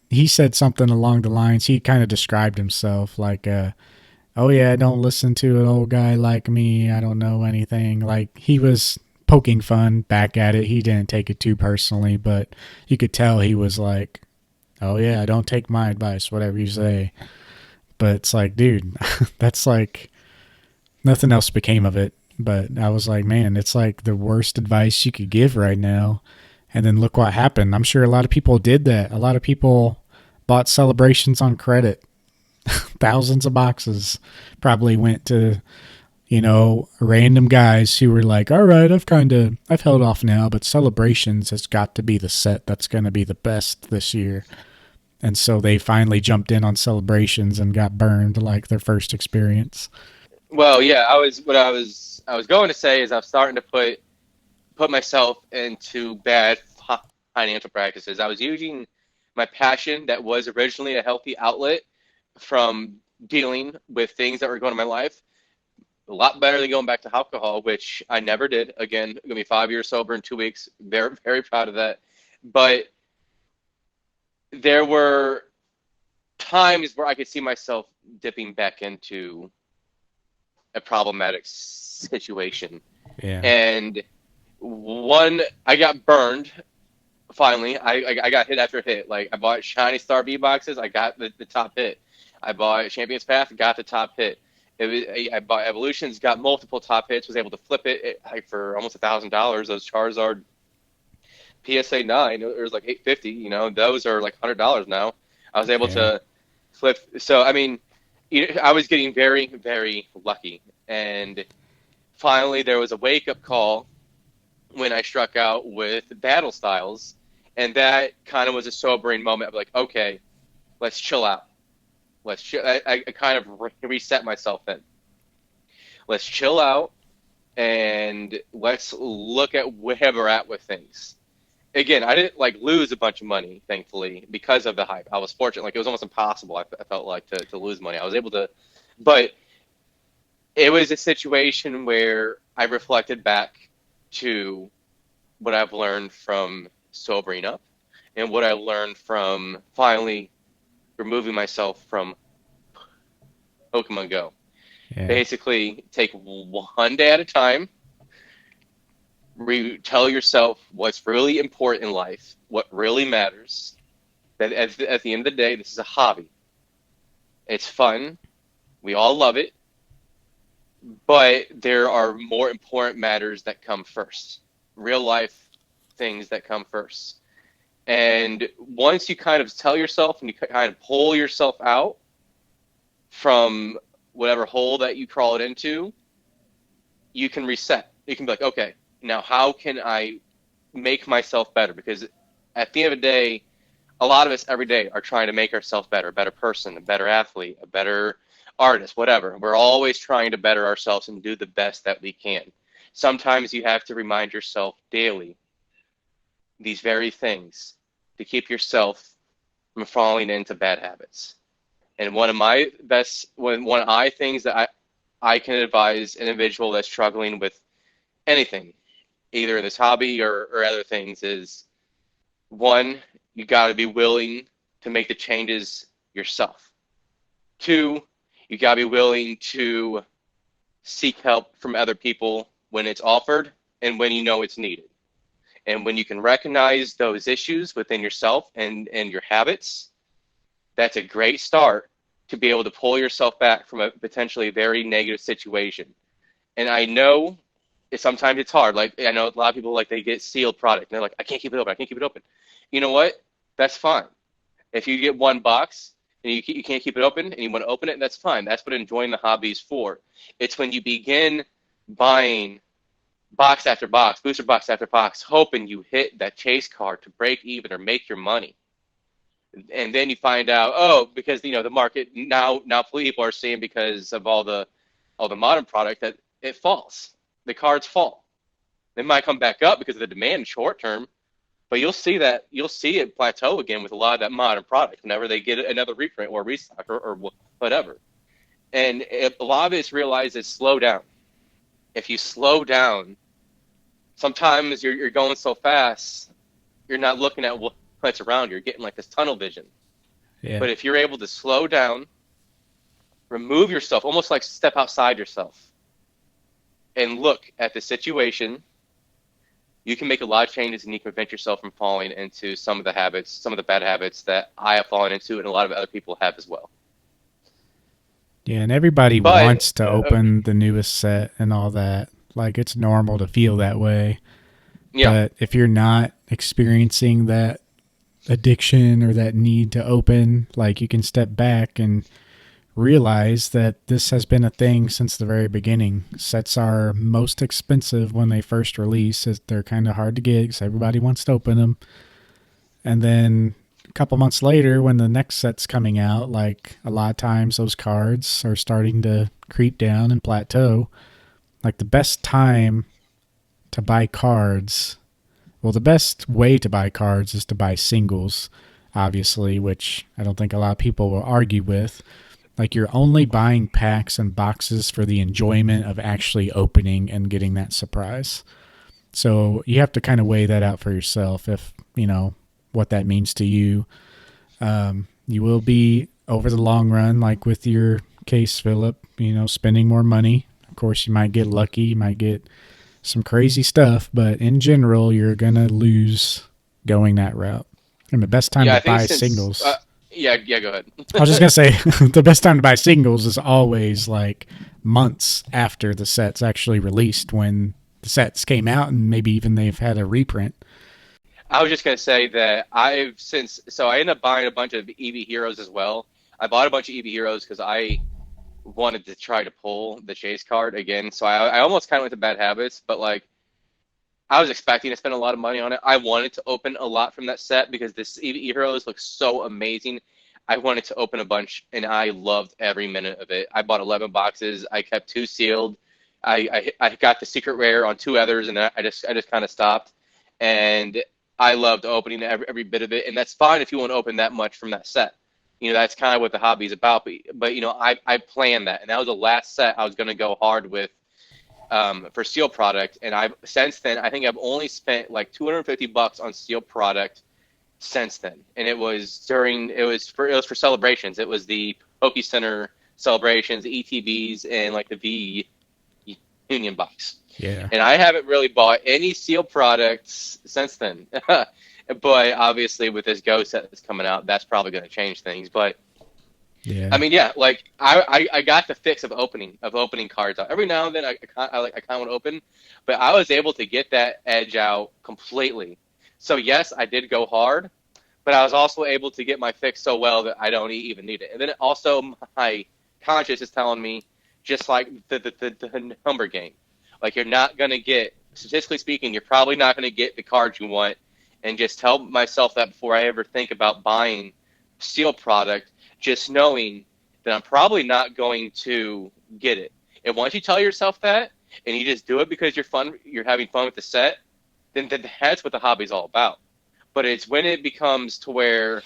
he said something along the lines. He kind of described himself like, "Oh yeah, don't listen to an old guy like me. I don't know anything." Like he was poking fun back at it. He didn't take it too personally, but you could tell he was like, "Oh yeah, don't take my advice, whatever you say." But it's like, dude, that's like nothing else became of it. But I was like, man, it's like the worst advice you could give right now. And then look what happened. I'm sure a lot of people did that. A lot of people bought celebrations on credit. Thousands of boxes probably went to, random guys who were like, all right, I've held off now, but celebrations has got to be the set that's going to be the best this year. And so they finally jumped in on celebrations and got burned like their first experience. Well, yeah, I was going to say is I'm starting to put myself into bad financial practices. I was using my passion that was originally a healthy outlet from dealing with things that were going on in my life a lot better than going back to alcohol, which I never did. Again, I'm gonna be 5 years sober in 2 weeks. Very, very proud of that. But there were times where I could see myself dipping back into a problematic situation. Yeah. And I got burned. Finally, I got hit after hit. Like I bought Shiny Star V boxes, I got the top hit. I bought Champions Path, got the top hit. I bought Evolutions, got multiple top hits, was able to flip it like for almost $1,000. Those Charizard PSA 9, it was like 850. Those are like $100 now. I was able Yeah. to flip. So I mean, I was getting very, very lucky. And finally, there was a wake up call when I struck out with Battle Styles, and that kind of was a sobering moment of like, okay, let's chill out. Let's chill. I kind of reset myself then. Let's chill out and let's look at where we're at with things. Again, I didn't like lose a bunch of money, thankfully, because of the hype. I was fortunate; like it was almost impossible. I felt like to lose money. I was able to, but it was a situation where I reflected back to what I've learned from sobering up and what I learned from finally removing myself from Pokemon Go. Yeah. Basically, take one day at a time, tell yourself what's really important in life, what really matters. That at the end of the day, this is a hobby. It's fun. We all love it. But there are more important matters that come first. Real life things that come first. And once you kind of tell yourself and you kind of pull yourself out from whatever hole that you crawled into, you can reset. You can be like, okay, now how can I make myself better? Because at the end of the day, a lot of us every day are trying to make ourselves better, a better person, a better athlete, a better artist, whatever. We're always trying to better ourselves and do the best that we can. Sometimes you have to remind yourself daily these very things to keep yourself from falling into bad habits. And one of my things that I can advise an individual that's struggling with anything, either in this hobby or other things, is one, you got to be willing to make the changes yourself. Two, you got to be willing to seek help from other people when it's offered and when you know it's needed. And when you can recognize those issues within yourself and your habits, that's a great start to be able to pull yourself back from a potentially very negative situation. And I know sometimes it's hard. Like I know a lot of people like they get sealed product and they're like, I can't keep it open. I can't keep it open. You know what? That's fine. If you get one box, and you can't keep it open, and you want to open it, and that's fine. That's what enjoying the hobby is for. It's when you begin buying box after box, booster box after box, hoping you hit that chase card to break even or make your money. And then you find out, oh, because the market now people are seeing because of all the modern product that it falls. The cards fall. They might come back up because of the demand short term, but you'll see it plateau again with a lot of that modern product whenever they get another reprint or restock or whatever. And a lot of it's realized is slow down. If you slow down, sometimes you're going so fast, you're not looking at what's around you. You're getting like this tunnel vision. Yeah. But if you're able to slow down, remove yourself, almost like step outside yourself, and look at the situation, you can make a lot of changes and you can prevent yourself from falling into some of the habits, some of the bad habits that I have fallen into and a lot of other people have as well. Yeah, and everybody But wants to open the newest set and all that. Like, it's normal to feel that way. yeah, But if you're not experiencing that addiction or that need to open, like, you can step back and realize that this has been a thing since the very beginning. Sets are most expensive when they first release. They're kind of hard to get because everybody wants to open them. And then a couple months later, when the next set's coming out, like, a lot of times those cards are starting to creep down and plateau. Like, the best time to buy cards, well, the best way to buy cards is to buy singles, obviously, which I don't think a lot of people will argue with. Like, you're only buying packs and boxes for the enjoyment of actually opening and getting that surprise. So you have to kind of weigh that out for yourself if, what that means to you. You will be, over the long run, like with your case, Philip, spending more money. Of course, you might get lucky, you might get some crazy stuff, but in general, you're going to lose going that route. And the best time yeah, to I think buy since singles, yeah, go I was just ahead. going to say, the best time to buy singles is always like months after the set's actually released, when the sets came out and maybe even they've had a reprint. I was just gonna say that I ended up buying a bunch of EV Heroes as well. I bought a bunch of EV Heroes because I wanted to try to pull the chase card again. So I almost kind of went to bad habits, but like I was expecting to spend a lot of money on it. I wanted to open a lot from that set because this EV Heroes looks so amazing. I wanted to open a bunch, and I loved every minute of it. I bought 11 boxes. I kept two sealed. I got the secret rare on two others, and I just kind of stopped. And I loved opening every bit of it, and that's fine if you want to open that much from that set. That's kind of what the hobby is about. But I planned that, and that was the last set I was going to go hard with for steel product. And I've since then, I think I've only spent like $250 on steel product since then. And it was for celebrations. It was the Poke Center celebrations, the ETBs, and like the V Union box. Yeah. And I haven't really bought any steel products since then. But obviously, with this Go set that's coming out, that's probably going to change things. But I Yeah. mean, yeah, like I got the fix of opening cards out. Every now and then I kind of want to open, but I was able to get that edge out completely. So yes, I did go hard, but I was also able to get my fix so well that I don't even need it. And then also my conscience is telling me, just like the number game, like you're not gonna get, statistically speaking, you're probably not gonna get the cards you want. And just tell myself that before I ever think about buying steel product, just knowing that I'm probably not going to get it. And once you tell yourself that, and you just do it because you're having fun with the set, then that's what the hobby's all about. But it's when it becomes to where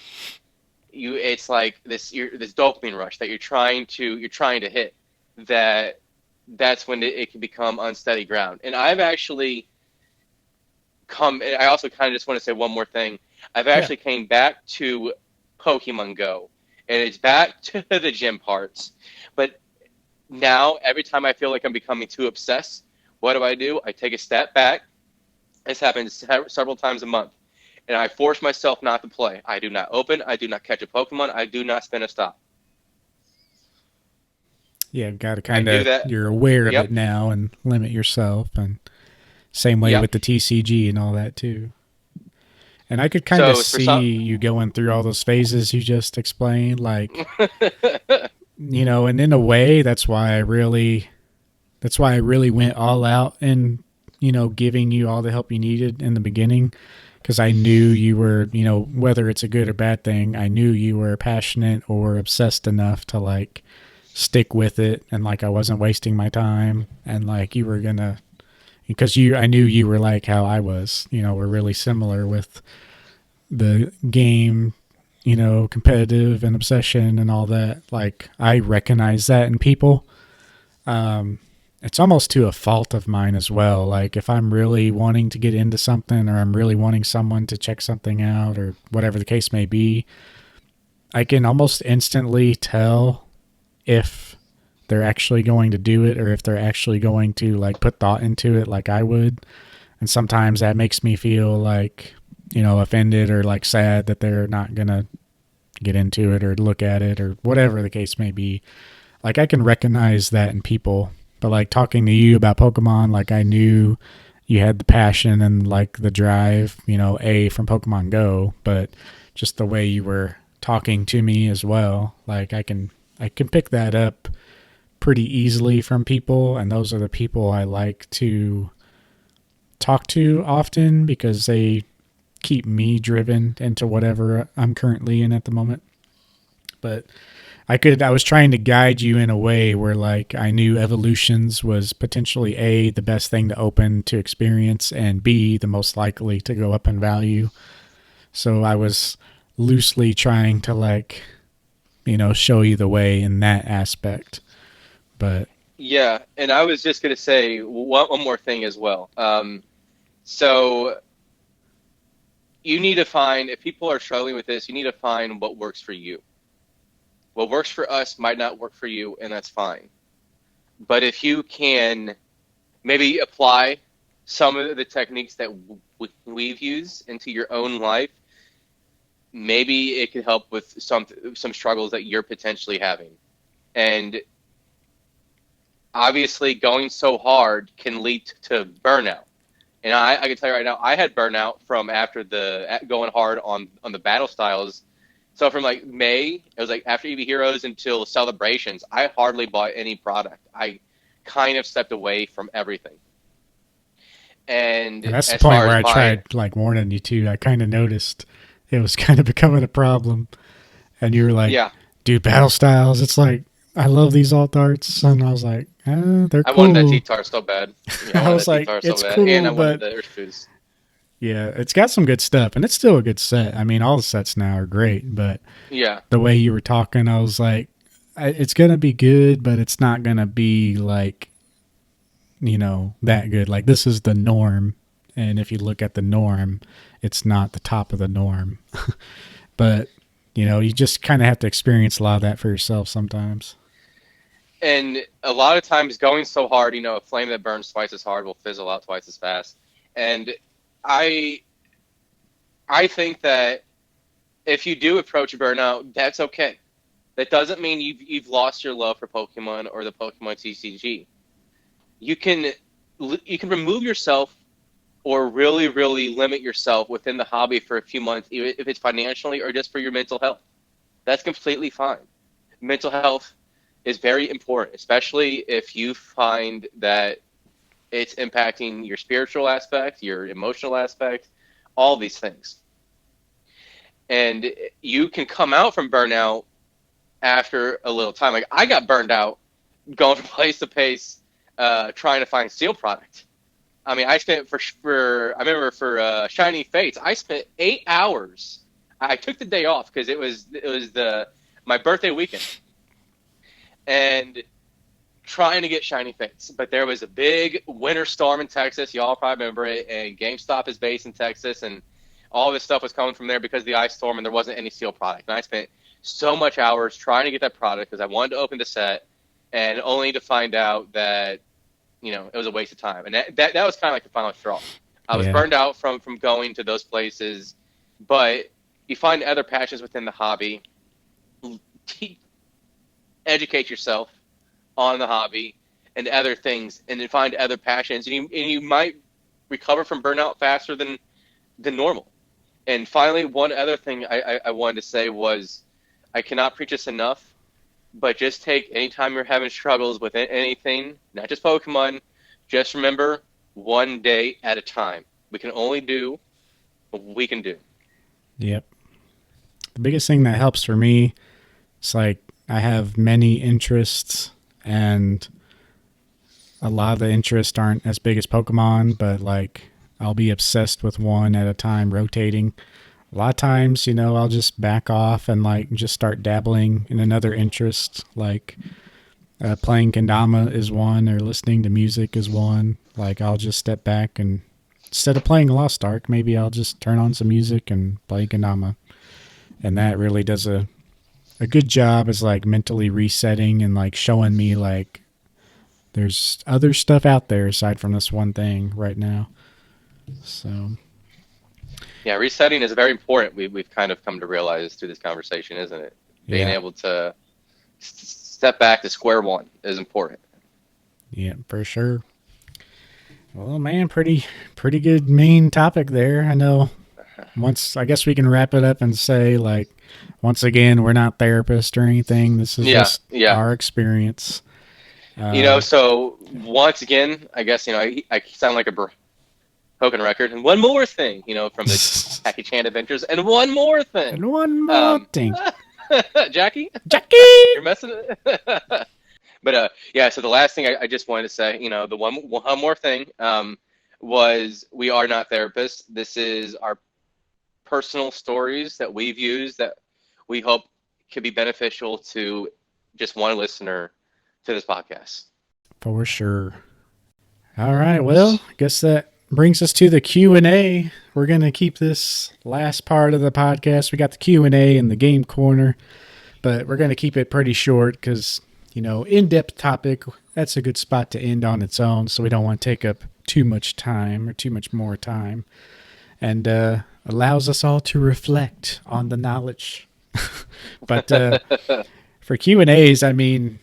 it's like this dopamine rush that you're trying to hit, that that's when it can become unsteady ground. And I've actually I also kind of just want to say one more thing. I've Yeah. actually came back to Pokemon Go, and it's back to the gym parts. But now, every time I feel like I'm becoming too obsessed, what do? I take a step back. This happens several times a month, and I force myself not to play. I do not open. I do not catch a Pokemon. I do not spin a stop. Yeah. Got to I kind do of, that. you're aware of it Yep. now and limit yourself. And same way Yep. with the TCG and all that, too. And I could kind of So for some, see you going through all those phases you just explained, and in a way, that's why I really went all out and, giving you all the help you needed in the beginning. Because I knew you were, whether it's a good or bad thing, I knew you were passionate or obsessed enough to like stick with it, and like I wasn't wasting my time, and like you were gonna, because I knew you were like how I was, we're really similar with the game, competitive and obsession and all that. Like I recognize that in people. Um, it's almost to a fault of mine as well. Like if I'm really wanting to get into something, or I'm really wanting someone to check something out, or whatever the case may be, I can almost instantly tell if they're actually going to do it, or if they're actually going to like put thought into it like I would. And sometimes that makes me feel like, offended or like sad that they're not going to get into it or look at it or whatever the case may be. Like I can recognize that in people. But like talking to you about Pokemon, like I knew you had the passion and like the drive, from Pokemon Go, but just the way you were talking to me as well, like I can pick that up pretty easily from people, and those are the people I like to talk to often because they keep me driven into whatever I'm currently in at the moment. But I was trying to guide you in a way where like I knew evolutions was potentially A, the best thing to open to experience, and B, the most likely to go up in value. So I was loosely trying to like, show you the way in that aspect. But yeah, and I was just gonna say one more thing as well. So you need to find, if people are struggling with this, you need to find what works for you. What works for us might not work for you, and that's fine. But if you can maybe apply some of the techniques that we've used into your own life, maybe it could help with some struggles that you're potentially having. And obviously, going so hard can lead to burnout. And I can tell you right now, I had burnout from after the going hard on the battle styles. So from like May, it was like after EV Heroes until celebrations, I hardly bought any product. I kind of stepped away from everything. and And that's the as point far where as I buying, tried like warning you too. I kind of noticed it was kind of becoming a problem, and you were like, yeah, "Dude, battle styles. It's like I love these alt arts," and I was like, "They're I wanted that cool." T-Tar so bad. Yeah, I I wanted was that like, T-Tar so "It's bad, and cool," I wanted but the Urshifu's. yeah, it's got some good stuff, and it's still a good set. I mean, all the sets now are great, but Yeah, the way you were talking, I was like, it's gonna be good, but it's not gonna be like, that good. Like this is the norm, and if you look at the norm, it's not the top of the norm. But you just kind of have to experience a lot of that for yourself sometimes. and a lot of times going so hard, a flame that burns twice as hard will fizzle out twice as fast. And I I think that if you do approach burnout, that's okay. That doesn't mean you've lost your love for Pokemon or the Pokemon TCG. You can you can remove yourself or really limit yourself within the hobby for a few months, even if it's financially or just for your mental health. That's completely fine. Mental health is very important, especially if you find that it's impacting your spiritual aspect, your emotional aspect, all these things. And you can come out from burnout after a little time. Like I got burned out going from place to place, trying to find steel product. I mean, I spent for I remember for Shiny Fates, I spent 8 hours. I took the day off because it was the my birthday weekend, and trying to get Shiny Fates. But there was a big winter storm in Texas. Y'all probably remember it. And GameStop is based in Texas, and all this stuff was coming from there because of the ice storm, and there wasn't any steel product. And I spent so much hours trying to get that product because I wanted to open the set, and only to find out that it was a waste of time. And that was kind of like the final straw. I was Yeah, burned out from going to those places, but you find other passions within the hobby. Educate yourself on the hobby and other things, and then find other passions, and you might recover from burnout faster than normal. And finally, one other thing I wanted to say was I cannot preach this enough, but just take anytime you're having struggles with anything, not just Pokemon, just remember one day at a time. We can only do what we can do. Yep. The biggest thing that helps for me is like I have many interests, and a lot of the interests aren't as big as Pokemon, but like I'll be obsessed with one at a time, rotating. A lot of times, I'll just back off and like just start dabbling in another interest, like playing kendama is one, or listening to music is one. Like I'll just step back and instead of playing Lost Ark, maybe I'll just turn on some music and play kendama, and that really does a good job as like mentally resetting and like showing me like there's other stuff out there aside from this one thing right now. So Yeah, resetting is very important. We've kind of come to realize through this conversation, isn't it? Being yeah, able to step back to square one is important. yeah, for sure. Well, man, pretty good main topic there. I know. Once I guess we can wrap it up and say like, once again, we're not therapists or anything. This is Yeah, just yeah. our experience. So once again, I guess, I sound like a broken record. And one more thing, from the Jackie Chan Adventures, and one more thing. And one more Um, thing, Jackie, Jackie. you're messing it. But yeah. So the last thing I just wanted to say, the one more thing, was we are not therapists. This is our personal stories that we've used that we hope could be beneficial to just one listener to this podcast. For sure. All right. Well, I guess that brings us to the Q&A. We're going to keep this last part of the podcast. We got the Q&A and the game corner, but we're going to keep it pretty short because, in-depth topic, that's a good spot to end on its own. So we don't want to take up too much time or too much more time, and allows us all to reflect on the knowledge. But for Q&As, I mean,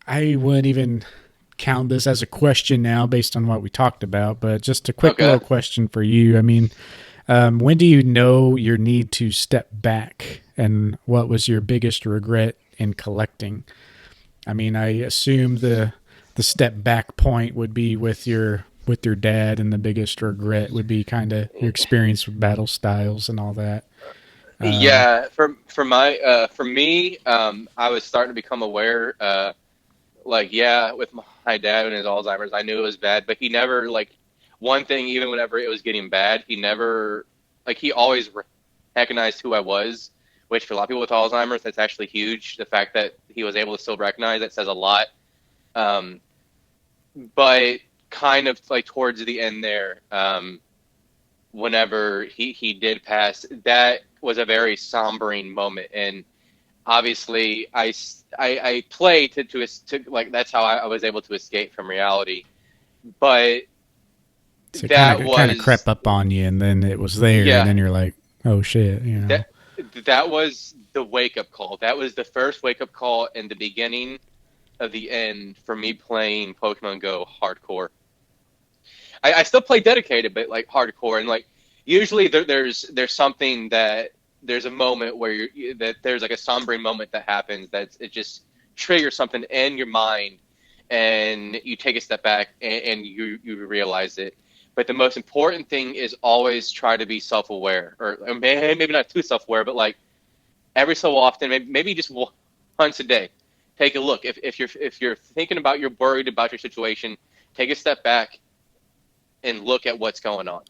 I wouldn't even count this as a question now based on what we talked about, but just a quick Okay. little question for you. I mean, when do you know your need to step back, and what was your biggest regret in collecting? I mean, I assume the step back point would be with your dad, and the biggest regret would be kind of your experience with battle styles and all that. Um, Yeah, for me, I was starting to become aware. Like, yeah, with my dad and his Alzheimer's, I knew it was bad, but he never like one thing. Even whenever it was getting bad, he never like he always recognized who I was. Which for a lot of people with Alzheimer's, that's actually huge. The fact that he was able to still recognize that says a lot. Um, but kind of like towards the end there, whenever he did pass, that was a very sombering moment. And obviously, I played to like that's how I was able to escape from reality. But so that it kind of crept was, up on you, and then it was there, and yeah, then you're like, oh shit, that that was the wake up call. That was the first wake up call and the beginning of the end for me playing Pokemon Go hardcore. I still play dedicated, but like hardcore, and like usually there's something that there's a moment where that there's like a sombering moment that happens that it just triggers something in your mind, and you take a step back and you realize it. But the most important thing is always try to be self aware, or maybe not too self aware, but like every so often, maybe just once a day, take a look. If you're thinking about you're worried about your situation, take a step back and look at what's going on.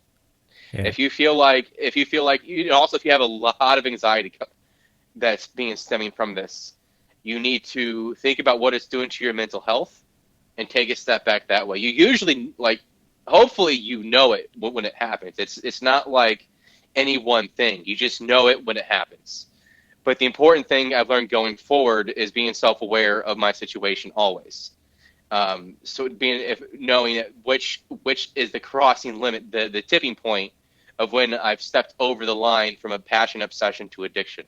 yeah, If you feel like also if you have a lot of anxiety that's being stemming from this, you need to think about what it's doing to your mental health and take a step back that way. You usually like hopefully you know it when it happens. It's not like any one thing. You just know it when it happens. But the important thing I've learned going forward is being self-aware of my situation always. So being if knowing that which is the crossing limit, the tipping point of when I've stepped over the line from a passion obsession to addiction.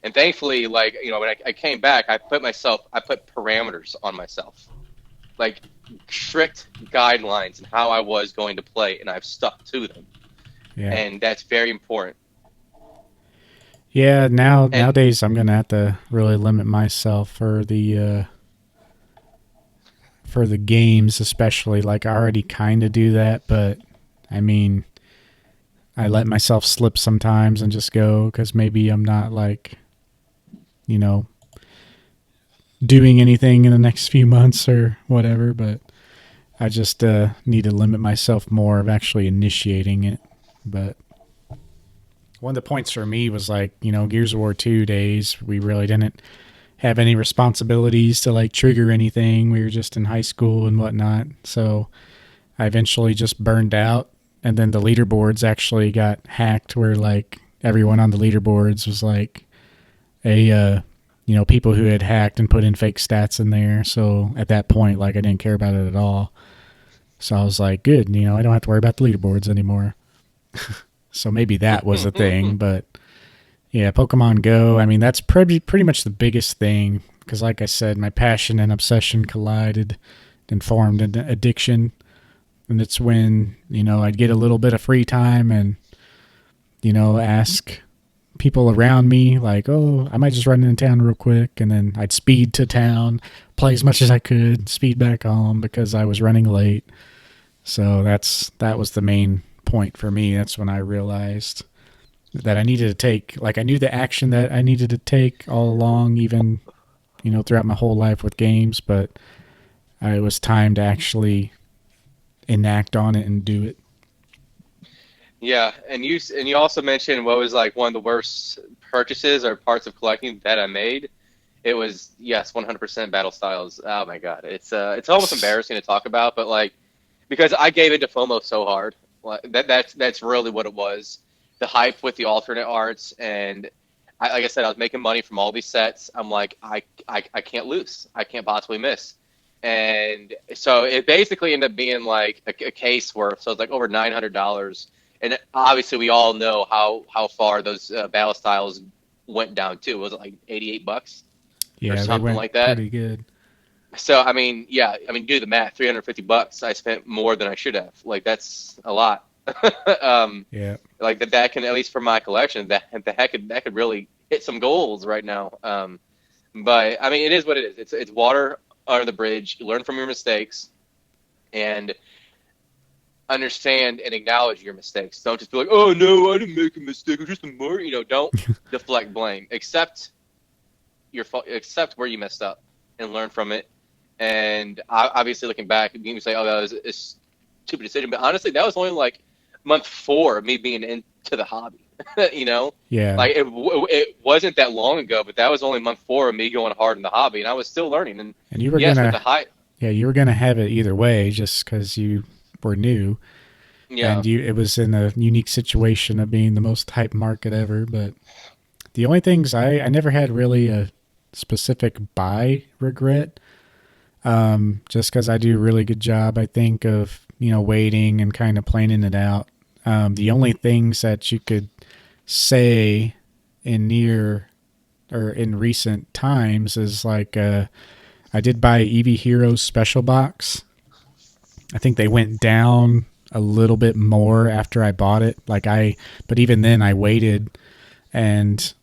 And thankfully, like when I came back, I put parameters on myself, like strict guidelines and how I was going to play, and I've stuck to them. Yeah. and that's very important. Yeah, And nowadays I'm gonna have to really limit myself for the games, especially. Like I already kind of do that, but I mean, I let myself slip sometimes and just go because maybe I'm not like you know doing anything in the next few months or whatever. But I just need to limit myself more of actually initiating it. But one of the points for me was like, Gears of War 2 days, we really didn't have any responsibilities to like trigger anything. We were just in high school and whatnot. So I eventually just burned out. And then the leaderboards actually got hacked where like everyone on the leaderboards was like people who had hacked and put in fake stats in there. So at that point, like I didn't care about it at all. So I was like, good, I don't have to worry about the leaderboards anymore. So maybe that was a thing, but yeah, Pokemon Go. I mean, that's pretty much the biggest thing because, like I said, my passion and obsession collided and formed an addiction. And it's when I'd get a little bit of free time and ask people around me like, "Oh, I might just run into town real quick," and then I'd speed to town, play as much as I could, speed back home because I was running late. So that was the main point for me. That's when I realized that I needed to take, like, I knew the action that I needed to take all along, even throughout my whole life with games, but it was time to actually enact on it and do it. yeah, and you also mentioned what was like one of the worst purchases or parts of collecting that I made. It was, yes, 100% battle styles. Oh my God, it's almost embarrassing to talk about, but like because I gave into FOMO so hard. Like, that's really what it was. The hype with the alternate arts, and like I said, I was making money from all these sets. I'm like, I can't lose. I can't possibly miss. And so it basically ended up being like a case worth. So it's like over $900. And obviously, we all know how far those battle styles went down too. Was it like $88 or Yeah, they something went like that? pretty good. So I mean, yeah, I mean, do the math. $350. I spent more than I should have. Like that's a lot. um, Yeah. like that can, at least for my collection, that could really hit some goals right now. But I mean, it is what it is. It's water under the bridge. You learn from your mistakes and understand and acknowledge your mistakes. Don't just be like, oh no, I didn't make a mistake. It was just a more. Don't deflect blame. Accept your fault. Accept where you messed up and learn from it. And obviously, looking back, you can say, "Oh, that was a stupid decision." But honestly, that was only like month 4 of me being into the hobby. you know, Yeah. like it wasn't that long ago, but that was only month 4 of me going hard in the hobby, and I was still learning. And And you were yes, with the gonna, high, yeah, you were gonna have it either way, just because you were new, yeah, and it was in a unique situation of being the most hype market ever. But the only things I never had really a specific buy regret, just because I do a really good job, I think, of waiting and kind of planning it out. The only things that you could say in near or in recent times is like I did buy Eevee Heroes special box. I think they went down a little bit more after I bought it. But even then I waited and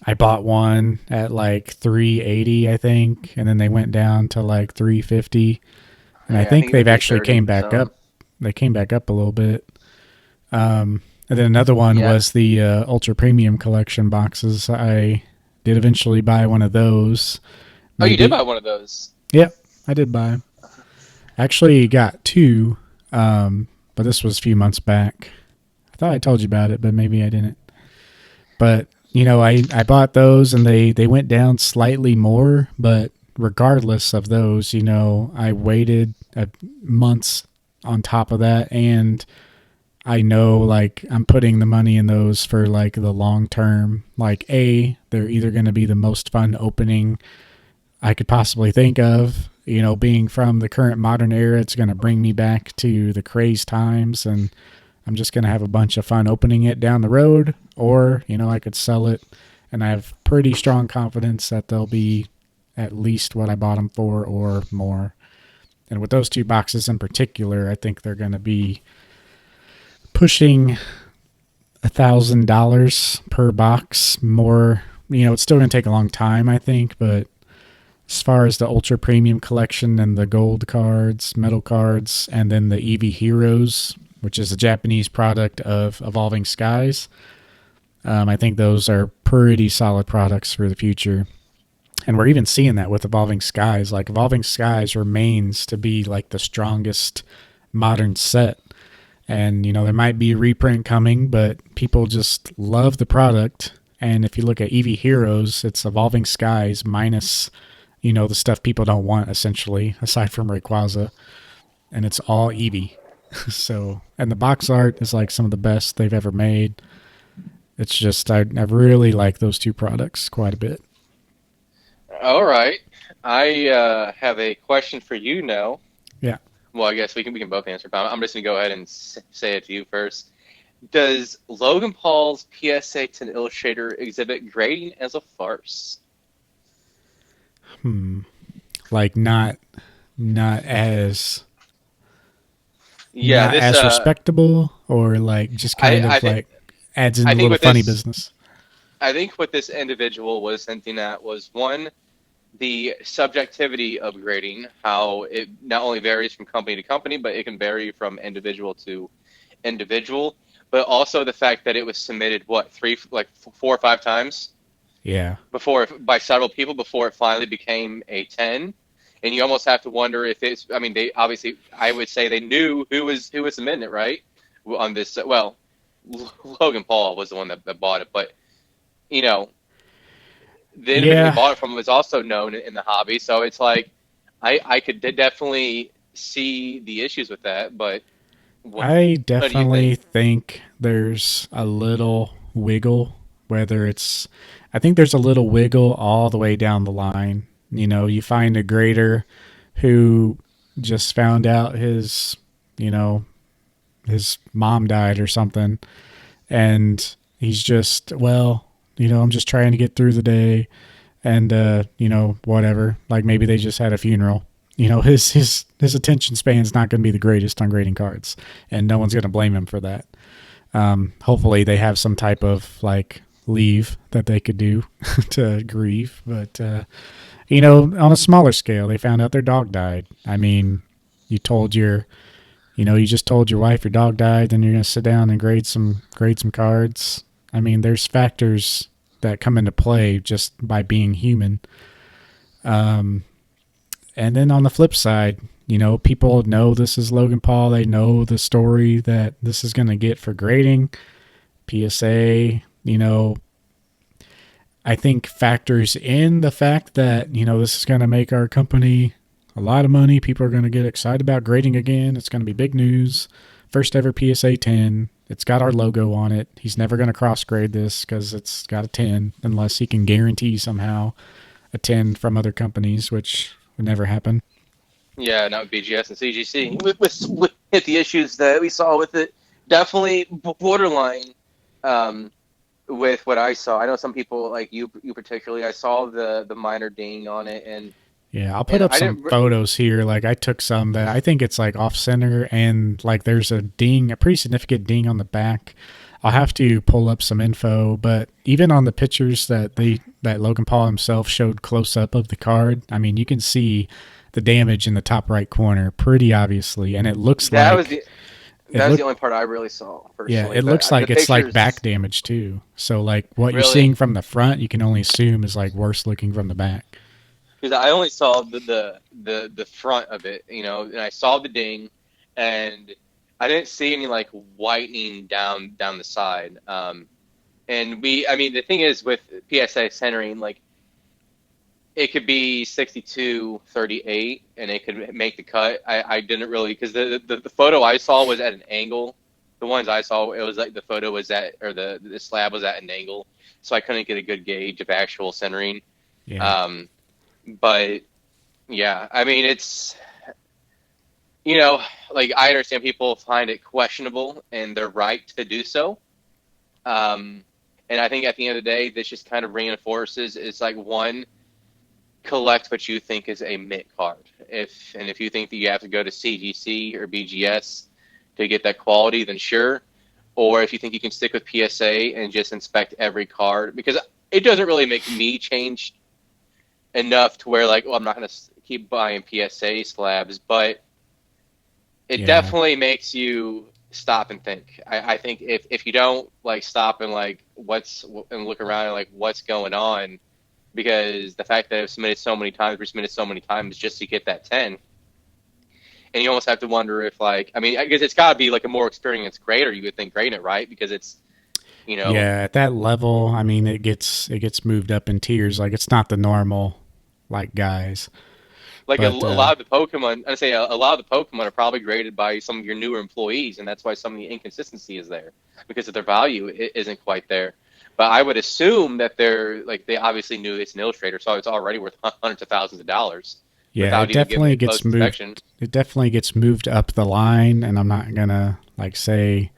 I bought one at like 380, I think, and then they went down to like 350, and I yeah, I think think even they've actually 330 came for back some. up. They came back up a little bit. And then another one Yeah. was the Ultra Premium Collection boxes. I did eventually buy one of those. Oh, you did buy Maybe. one of those. Yep, I did buy. Actually, got two, but this was a few months back. I thought I told you about it, but maybe I didn't. But I bought those, and they went down slightly more. But regardless of those, I waited months on top of that, and I know like I'm putting the money in those for like the long term. Like they're either going to be the most fun opening I could possibly think of. Being from the current modern era, it's going to bring me back to the craze times, and I'm just going to have a bunch of fun opening it down the road. Or I could sell it, and I have pretty strong confidence that they'll be at least what I bought them for or more. And with those two boxes in particular, I think they're going to be pushing $1,000 per box. More, it's still going to take a long time, I think, but as far as the ultra premium collection and the gold cards, metal cards, and then the EV Heroes, which is a Japanese product of Evolving Skies, I think those are pretty solid products for the future. And we're even seeing that with Evolving Skies. Like Evolving Skies remains to be like the strongest modern set. And there might be a reprint coming, but people just love the product. And if you look at EV Heroes, it's Evolving Skies minus the stuff people don't want, essentially, aside from Rayquaza, and it's all Eevee. So, and the box art is like some of the best they've ever made. It's just I really like those two products quite a bit. All right. I have a question for you now. Yeah. Well, I guess we can both answer, but I'm just gonna go ahead and say it to you first. Does Logan Paul's PSA 10 Illustrator exhibit grading as a farce? Hmm. Like not as Yeah, not this as respectable, or like just I kind I of think like adds in I a think little with funny this business. I think what this individual was hinting at was one, the subjectivity of grading, how it not only varies from company to company, but it can vary from individual to individual, but also the fact that it was submitted what three like 4 or 5 times Yeah. before by several people before it finally became a 10. And you almost have to wonder if it's, I mean, they obviously, I would say they knew who was submitting it, right, on this. Well, Logan Paul was the one that bought it, but you know the individual he Yeah. bought it from was also known in the hobby, so it's like I could definitely see the issues with that. But what, I what do you think? definitely think there's a little wiggle, whether it's, I think there's a little wiggle all the way down the line. You find a grader who just found out you know, his mom died or something, and he's just, well, I'm just trying to get through the day, and whatever. Like maybe they just had a funeral. His attention span's not going to be the greatest on grading cards, and no one's going to blame him for that. Hopefully, they have some type of like leave that they could do to grieve. But on a smaller scale, they found out their dog died. I mean, you told your you just told your wife your dog died, then you're going to sit down and grade some cards. I mean, there's factors that come into play just by being human. Um, and then on the flip side, people know this is Logan Paul. They know the story that this is going to get for grading. PSA, I think factors in the fact that, this is going to make our company a lot of money. People are going to get excited about grading again. It's going to be big news. First ever PSA 10. It's got our logo on it. He's never going to cross grade this because it's got a 10 unless he can guarantee somehow a 10 from other companies, which would never happen. Yeah, not with BGS and CGC with the issues that we saw with it. Definitely borderline um, with what I saw. I know some people like you particularly. I saw the minor ding on it, and Yeah, I'll put and up I some didn't. photos here. Like I took some that I think it's like off center, and like there's a ding, a pretty significant ding on the back. I'll have to pull up some info, but even on the pictures that Logan Paul himself showed close up of the card, I mean, you can see the damage in the top right corner pretty obviously, and it looks That was like the it that was the look only part I really saw yeah, personally. it But looks the like it's like back pictures damage too. So like what you're really, seeing from the front, you can only assume is like worse looking from the back. because I only saw the front of it, and I saw the ding, and I didn't see any like whitening down the side. And I mean, the thing is with PSA centering, like it could be 62-38, and it could make the cut. I didn't really, because the photo I saw was at an angle. The ones I saw, it was like the photo was at, or the slab was at an angle, so I couldn't get a good gauge of actual centering. Yeah. Um, but yeah, I mean, like I understand people find it questionable, and they're right to do so. Um, and I think at the end of the day, this just kind of reinforces it's like one, collect what you think is a mint card. If you think that you have to go to CGC or BGS to get that quality, then sure. or if you think you can stick with PSA and just inspect every card, because it doesn't really make me change enough to where like, well, I'm not going to keep buying PSA slabs, but it Yeah. definitely makes you stop and think. I think if you don't like stop and like and look around and like what's going on, because the fact that I've submitted so many times, resubmitted so many times just to get that 10, and you almost have to wonder if like, I mean, I guess it's got to be like a more experienced grader, you would think, grading it, right? Because it's, you know, Yeah, at that level, I mean, it gets moved up in tiers. Like it's not the normal like guys, like a but lot of the Pokemon, I say a lot of the Pokemon are probably graded by some of your newer employees, and that's why some of the inconsistency is there because of their value isn't quite there. But I would assume that they're like they obviously knew it's an illustrator, so it's already worth hundreds of thousands of dollars yeah, without even giving it a close inspection. it definitely gets moved up the line, and I'm not gonna like say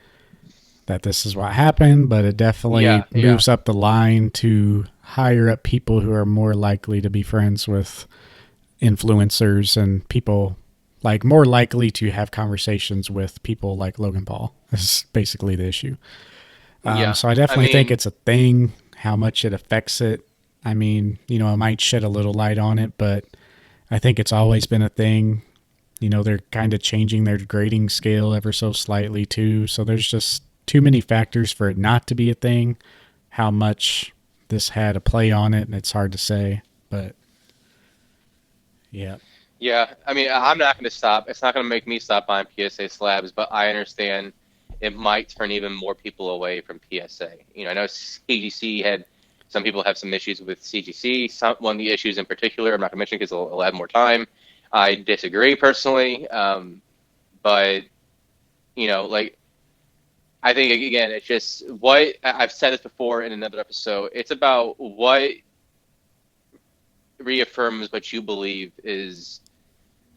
that this is what happened, but it definitely Yeah, yeah, moves up the line to higher up people who are more likely to be friends with influencers and people like more likely to have conversations with people like Logan Paul. This is basically the issue. yeah. So I I definitely think mean, it's a thing. How much it affects it, I mean, it might shed a little light on it, but I think it's always been a thing. They're kind of changing their grading scale ever so slightly too. So there's just too many factors for it not to be a thing. How much this had a play on it, and it's hard to say. But yeah, yeah. I mean, I'm not going to stop. It's not going to make me stop buying PSA slabs, but I understand it might turn even more people away from PSA. I know CGC had some people have some issues with CGC. One of the issues in particular, I'm not going to mention because it'll add more time. I disagree personally, but like I think again, it's just what I've said this before in another episode. It's about what reaffirms what you believe is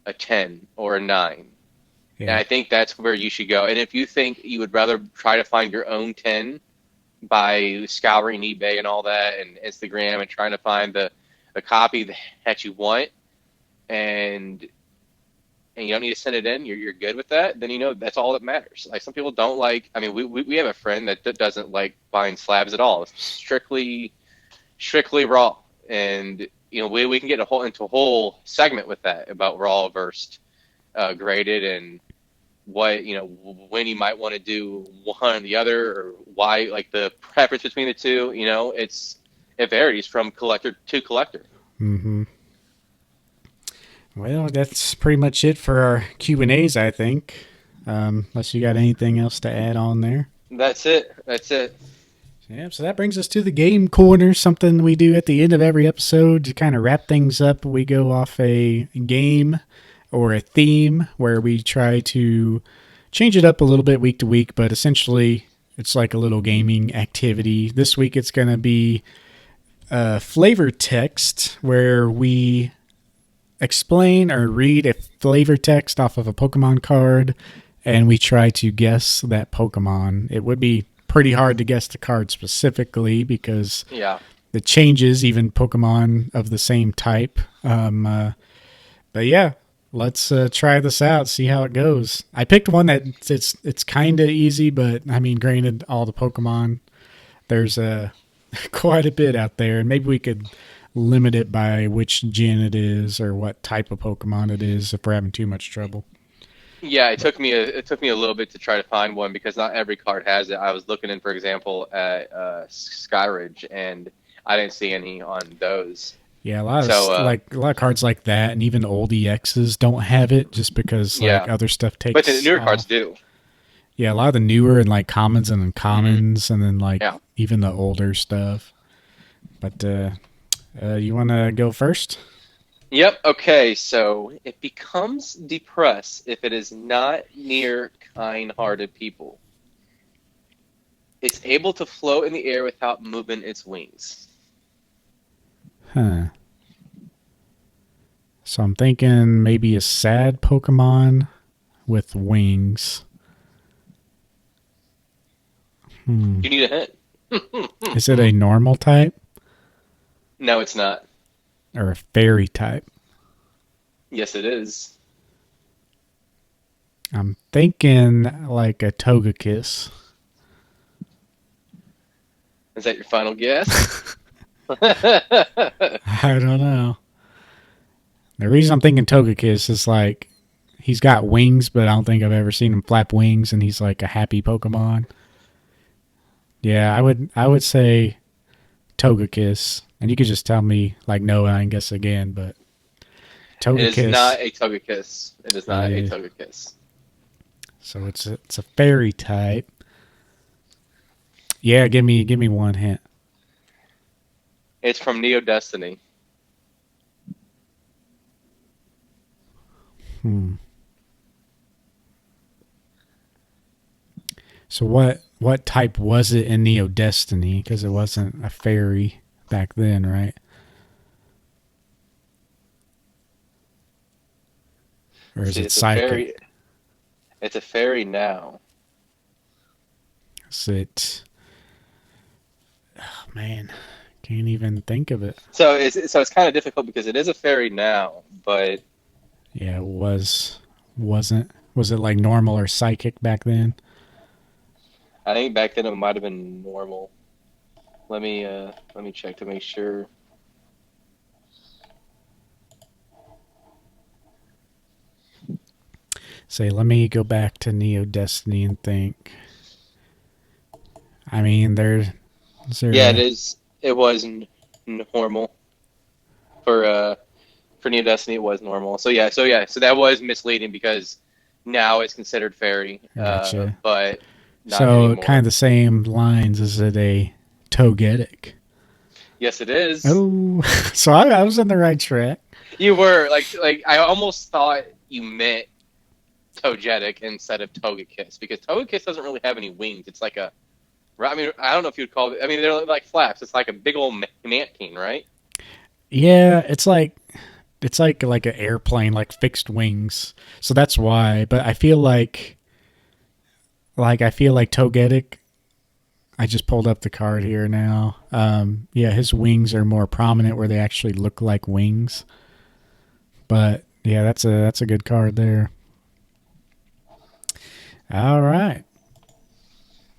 a 10 or a 9. And yeah, I think that's where you should go. And if you think you would rather try to find your own 10 by scouring eBay and all that and Instagram and trying to find the copy that you want and you don't need to send it in, you're good with that, then that's all that matters. Like some people don't like, I mean, we have a friend that doesn't like buying slabs at all. It's strictly raw. And we can get into a whole segment with that about raw versus graded and what when you might want to do one or the other or why like the preference between the two. It varies from collector to collector. mm-hmm. Well, that's pretty much it for our Q&As, I think. Unless you got anything else to add on there. That's it. Yeah, so that brings us to the game corner, something we do at the end of every episode to kind of wrap things up. We go off a game or a theme where we try to change it up a little bit week to week, but essentially it's like a little gaming activity. This week it's going to be flavor text where we explain or read a flavor text off of a Pokemon card and we try to guess that Pokemon. It would be pretty hard to guess the card specifically because Yeah. it changes even Pokemon of the same type. But yeah, let's try this out, see how it goes. I picked one that it's kind of easy, but I mean, granted, all the Pokemon there's quite a bit out there, and maybe we could limit it by which gen it is or what type of Pokemon it is if we're having too much trouble. Yeah, it But took me a little bit to try to find one because not every card has it. I was looking in, for example, at Skyridge, and I didn't see any on those. yeah, a lot So of a lot of cards like that, and even old EXs don't have it just because like yeah, other stuff but the takes newer cards off. do. Yeah, a lot of the newer and like commons and Hmm. uncommons, and then like Yeah. even the older stuff. But you want to go first? Yep. Okay. So it becomes depressed if it is not near kind-hearted people. It's able to float in the air without moving its wings. Huh. So I'm thinking maybe a sad Pokemon with wings. Hmm. You need a hint. Is it a normal type No, it's not. or a fairy type? Yes, it is. I'm thinking like a Togekiss. Is that your final guess? I don't know. The reason I'm thinking Togekiss is like he's got wings, but I don't think I've ever seen him flap wings, and he's like a happy Pokemon. Yeah, I would say Togekiss, and you could just tell me like no, and I can guess again, but It is Togekiss. not a Togekiss. It is not a Yeah, Togekiss. so it's a fairy type. Yeah, give me one hint. It's from Neo Destiny. Hmm. So what type was it in Neo Destiny? Because it wasn't a fairy back then, right? Or is See, it psychic? it's a fairy now. Is it? Oh, man, can't even think of it. So it's kind of difficult because it is a fairy now, but Yeah, it wasn't. Was it like normal or psychic back then? I think back then it might have been normal. Let me check to make sure. Say, let me go back to Neo Destiny and think. I mean, is there Yeah, it a is. It was normal for uh for Neo Destiny. It was normal. So that was misleading because now it's considered fairy, gotcha? but not So kind of anymore. the same lines. Is it a Togetic? Yes, it is. Oh, so I was on the right track. You were like I almost thought you meant Togetic instead of Togekiss because Togekiss doesn't really have any wings. It's like a I mean I don't know if you'd call it. I mean they're like flaps. It's like a big old mantine, right? Yeah, it's like an airplane, like fixed wings. So that's why. But I feel like Togetic. I just pulled up the card here now. Yeah, his wings are more prominent where they actually look like wings. But yeah, that's a good card there. All right,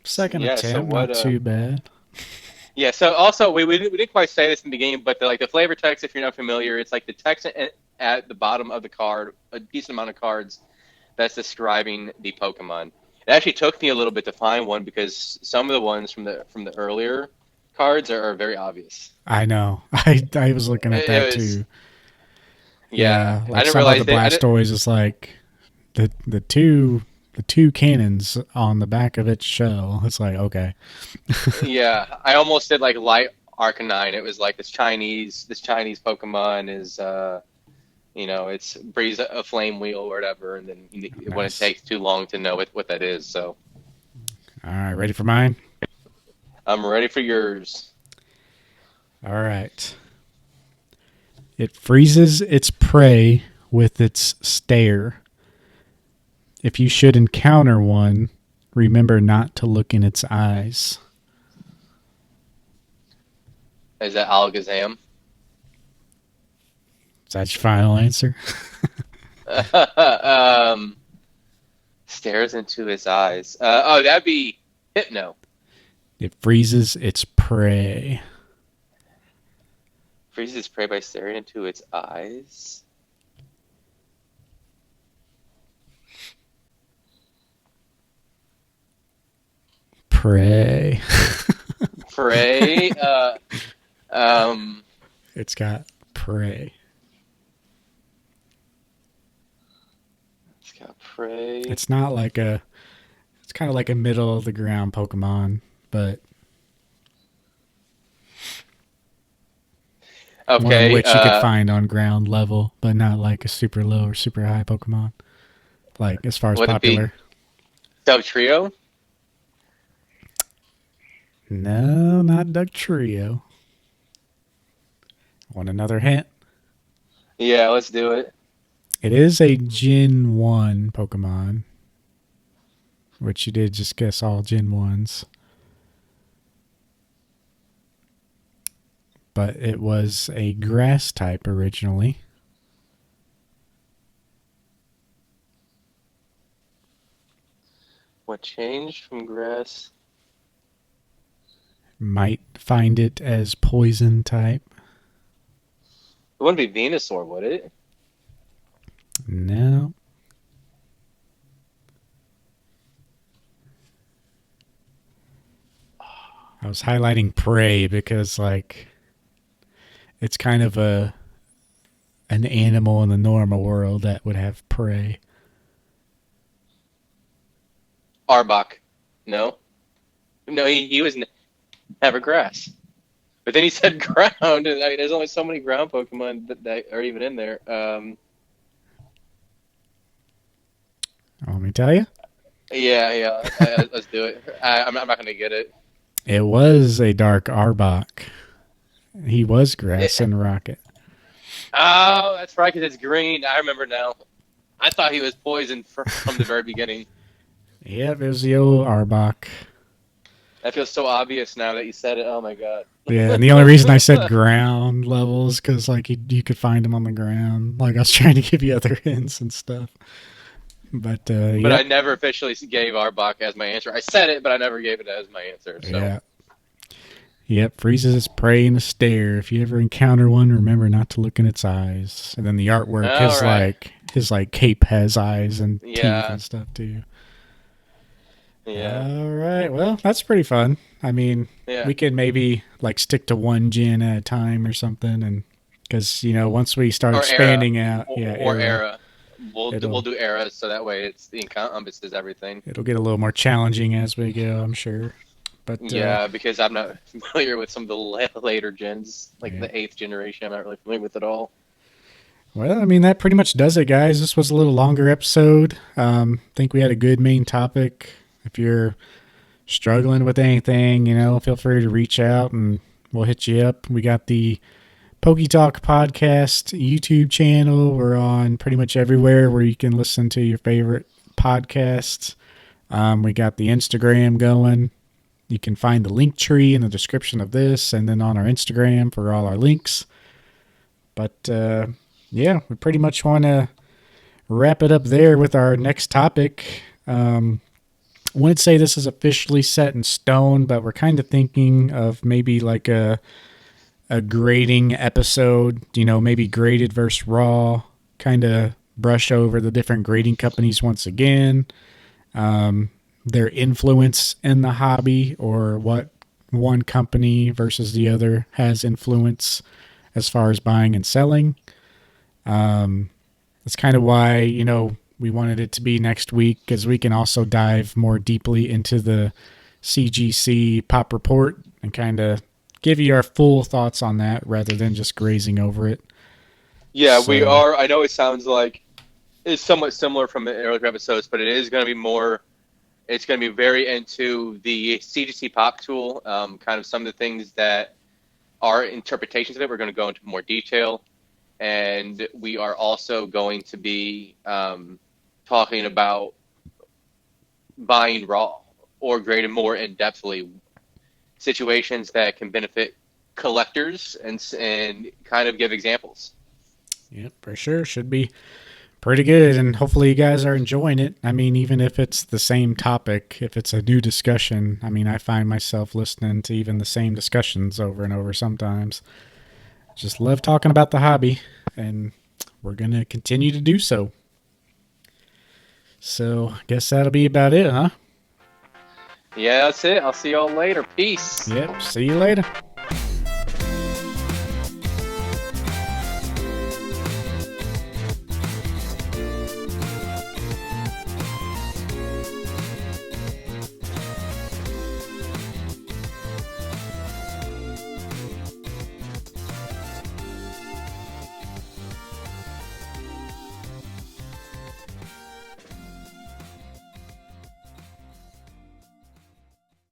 second Yeah. So attempt, what? not too bad. Yeah. So also we didn't quite say this in the beginning, but the flavor text, if you're not familiar, it's like the text at the bottom of the card, a decent amount of cards that's describing the Pokemon. It actually took me a little bit to find one because some of the ones from the earlier cards are very obvious. I know. I was looking at that It was too. yeah. Yeah, I like didn't some of realize the they. I didn't. Blastoise is like the two cannons on the back of its shell. It's like okay, Yeah, I almost did like light Arcanine. It was like this Chinese Pokemon is it's breathes a flame wheel or whatever, and then when it nice. takes too long to know what that is. So All right, ready for mine? I'm ready for yours. All right. It freezes its prey with its stare. If you should encounter one, remember not to look in its eyes. Is that Alakazam? Is that your final answer? um, Stares into his eyes. Oh, that'd be Hypno. It freezes its prey. Freezes prey by staring into its eyes. Prey. Prey. Um, It's got prey. it's got prey. It's not like a. It's kind of like a middle of the ground Pokemon, but one Okay. which you could find on ground level, but not like a super low or super high Pokemon. Like as far as Would it be popular. Trio? No, not Duck Trio. Want another hint? Yeah, let's do it. It is a Gen 1 Pokemon, which you did just guess all Gen 1s. But it was a grass type originally. What changed from grass? Might find it as poison type. It wouldn't be Venusaur, would it? No. I was highlighting prey because like it's kind of an animal in the normal world that would have prey. Arbok. No. No, he was never grass. But then he said ground, and there's only so many ground Pokemon that are even in there. Let me tell you. Yeah, yeah. Let's do it. I'm not gonna get it. It was a dark Arbok. He was grass it. and rocket. Oh, that's right, because it's green. I remember now. I thought he was poisoned from the very beginning. Yep, it was the old Arbok. That feels so obvious now that you said it. Oh my god. Yeah, and the only reason I said ground levels because like you could find them on the ground. Like I was trying to give you other hints and stuff. But But I yep, never officially gave Arbok as my answer. I said it, but I never gave it as my answer. So yeah, yep. Freezes its prey in a stare. If you ever encounter one, remember not to look in its eyes. And then the artwork, all right. his like cape has eyes and teeth Yeah. and stuff too. Yeah. All right. Well, that's pretty fun. I mean, Yeah. we could maybe like stick to one gen at a time or something, and because once we start Or era. expanding out, Or, yeah, or era, era. We'll it'll do eras so that way it encompasses everything. it'll get a little more challenging as we go, I'm sure. But Yeah, because I'm not familiar with some of the later gens, like yeah. the eighth generation. I'm not really familiar with it all. Well, I mean that pretty much does it, guys. This was a little longer episode. I think we had a good main topic. If you're struggling with anything, feel free to reach out and we'll hit you up. We got the PokeTalk podcast YouTube channel. We're on pretty much everywhere where you can listen to your favorite podcasts. We got the Instagram going. You can find the link tree in the description of this and then on our Instagram for all our links. But yeah, we pretty much want to wrap it up there with our next topic. I wouldn't say this is officially set in stone, but we're kind of thinking of maybe like a grading episode, maybe graded versus raw, kind of brush over the different grading companies once again, their influence in the hobby, or what one company versus the other has influence as far as buying and selling. That's kind of why, we wanted it to be next week because we can also dive more deeply into the CGC pop report and kind of give you our full thoughts on that rather than just grazing over it. Yeah, we So, are. I know it sounds like it's somewhat similar from the earlier episodes, but it is going to be more. It's going to be very into the CGC pop tool, kind of some of the things that are interpretations of it. We're going to go into more detail, and we are also going to be talking about buying raw or grading more in depthly situations that can benefit collectors and kind of give examples. yep, for sure. Should be pretty good. And hopefully you guys are enjoying it. I mean, even if it's the same topic, if it's a new discussion, I mean, I find myself listening to even the same discussions over and over sometimes. Just love talking about the hobby, and we're going to continue to do so. So, I guess that'll be about it, huh? Yeah, that's it. I'll see y'all later. Peace. Yep. See you later.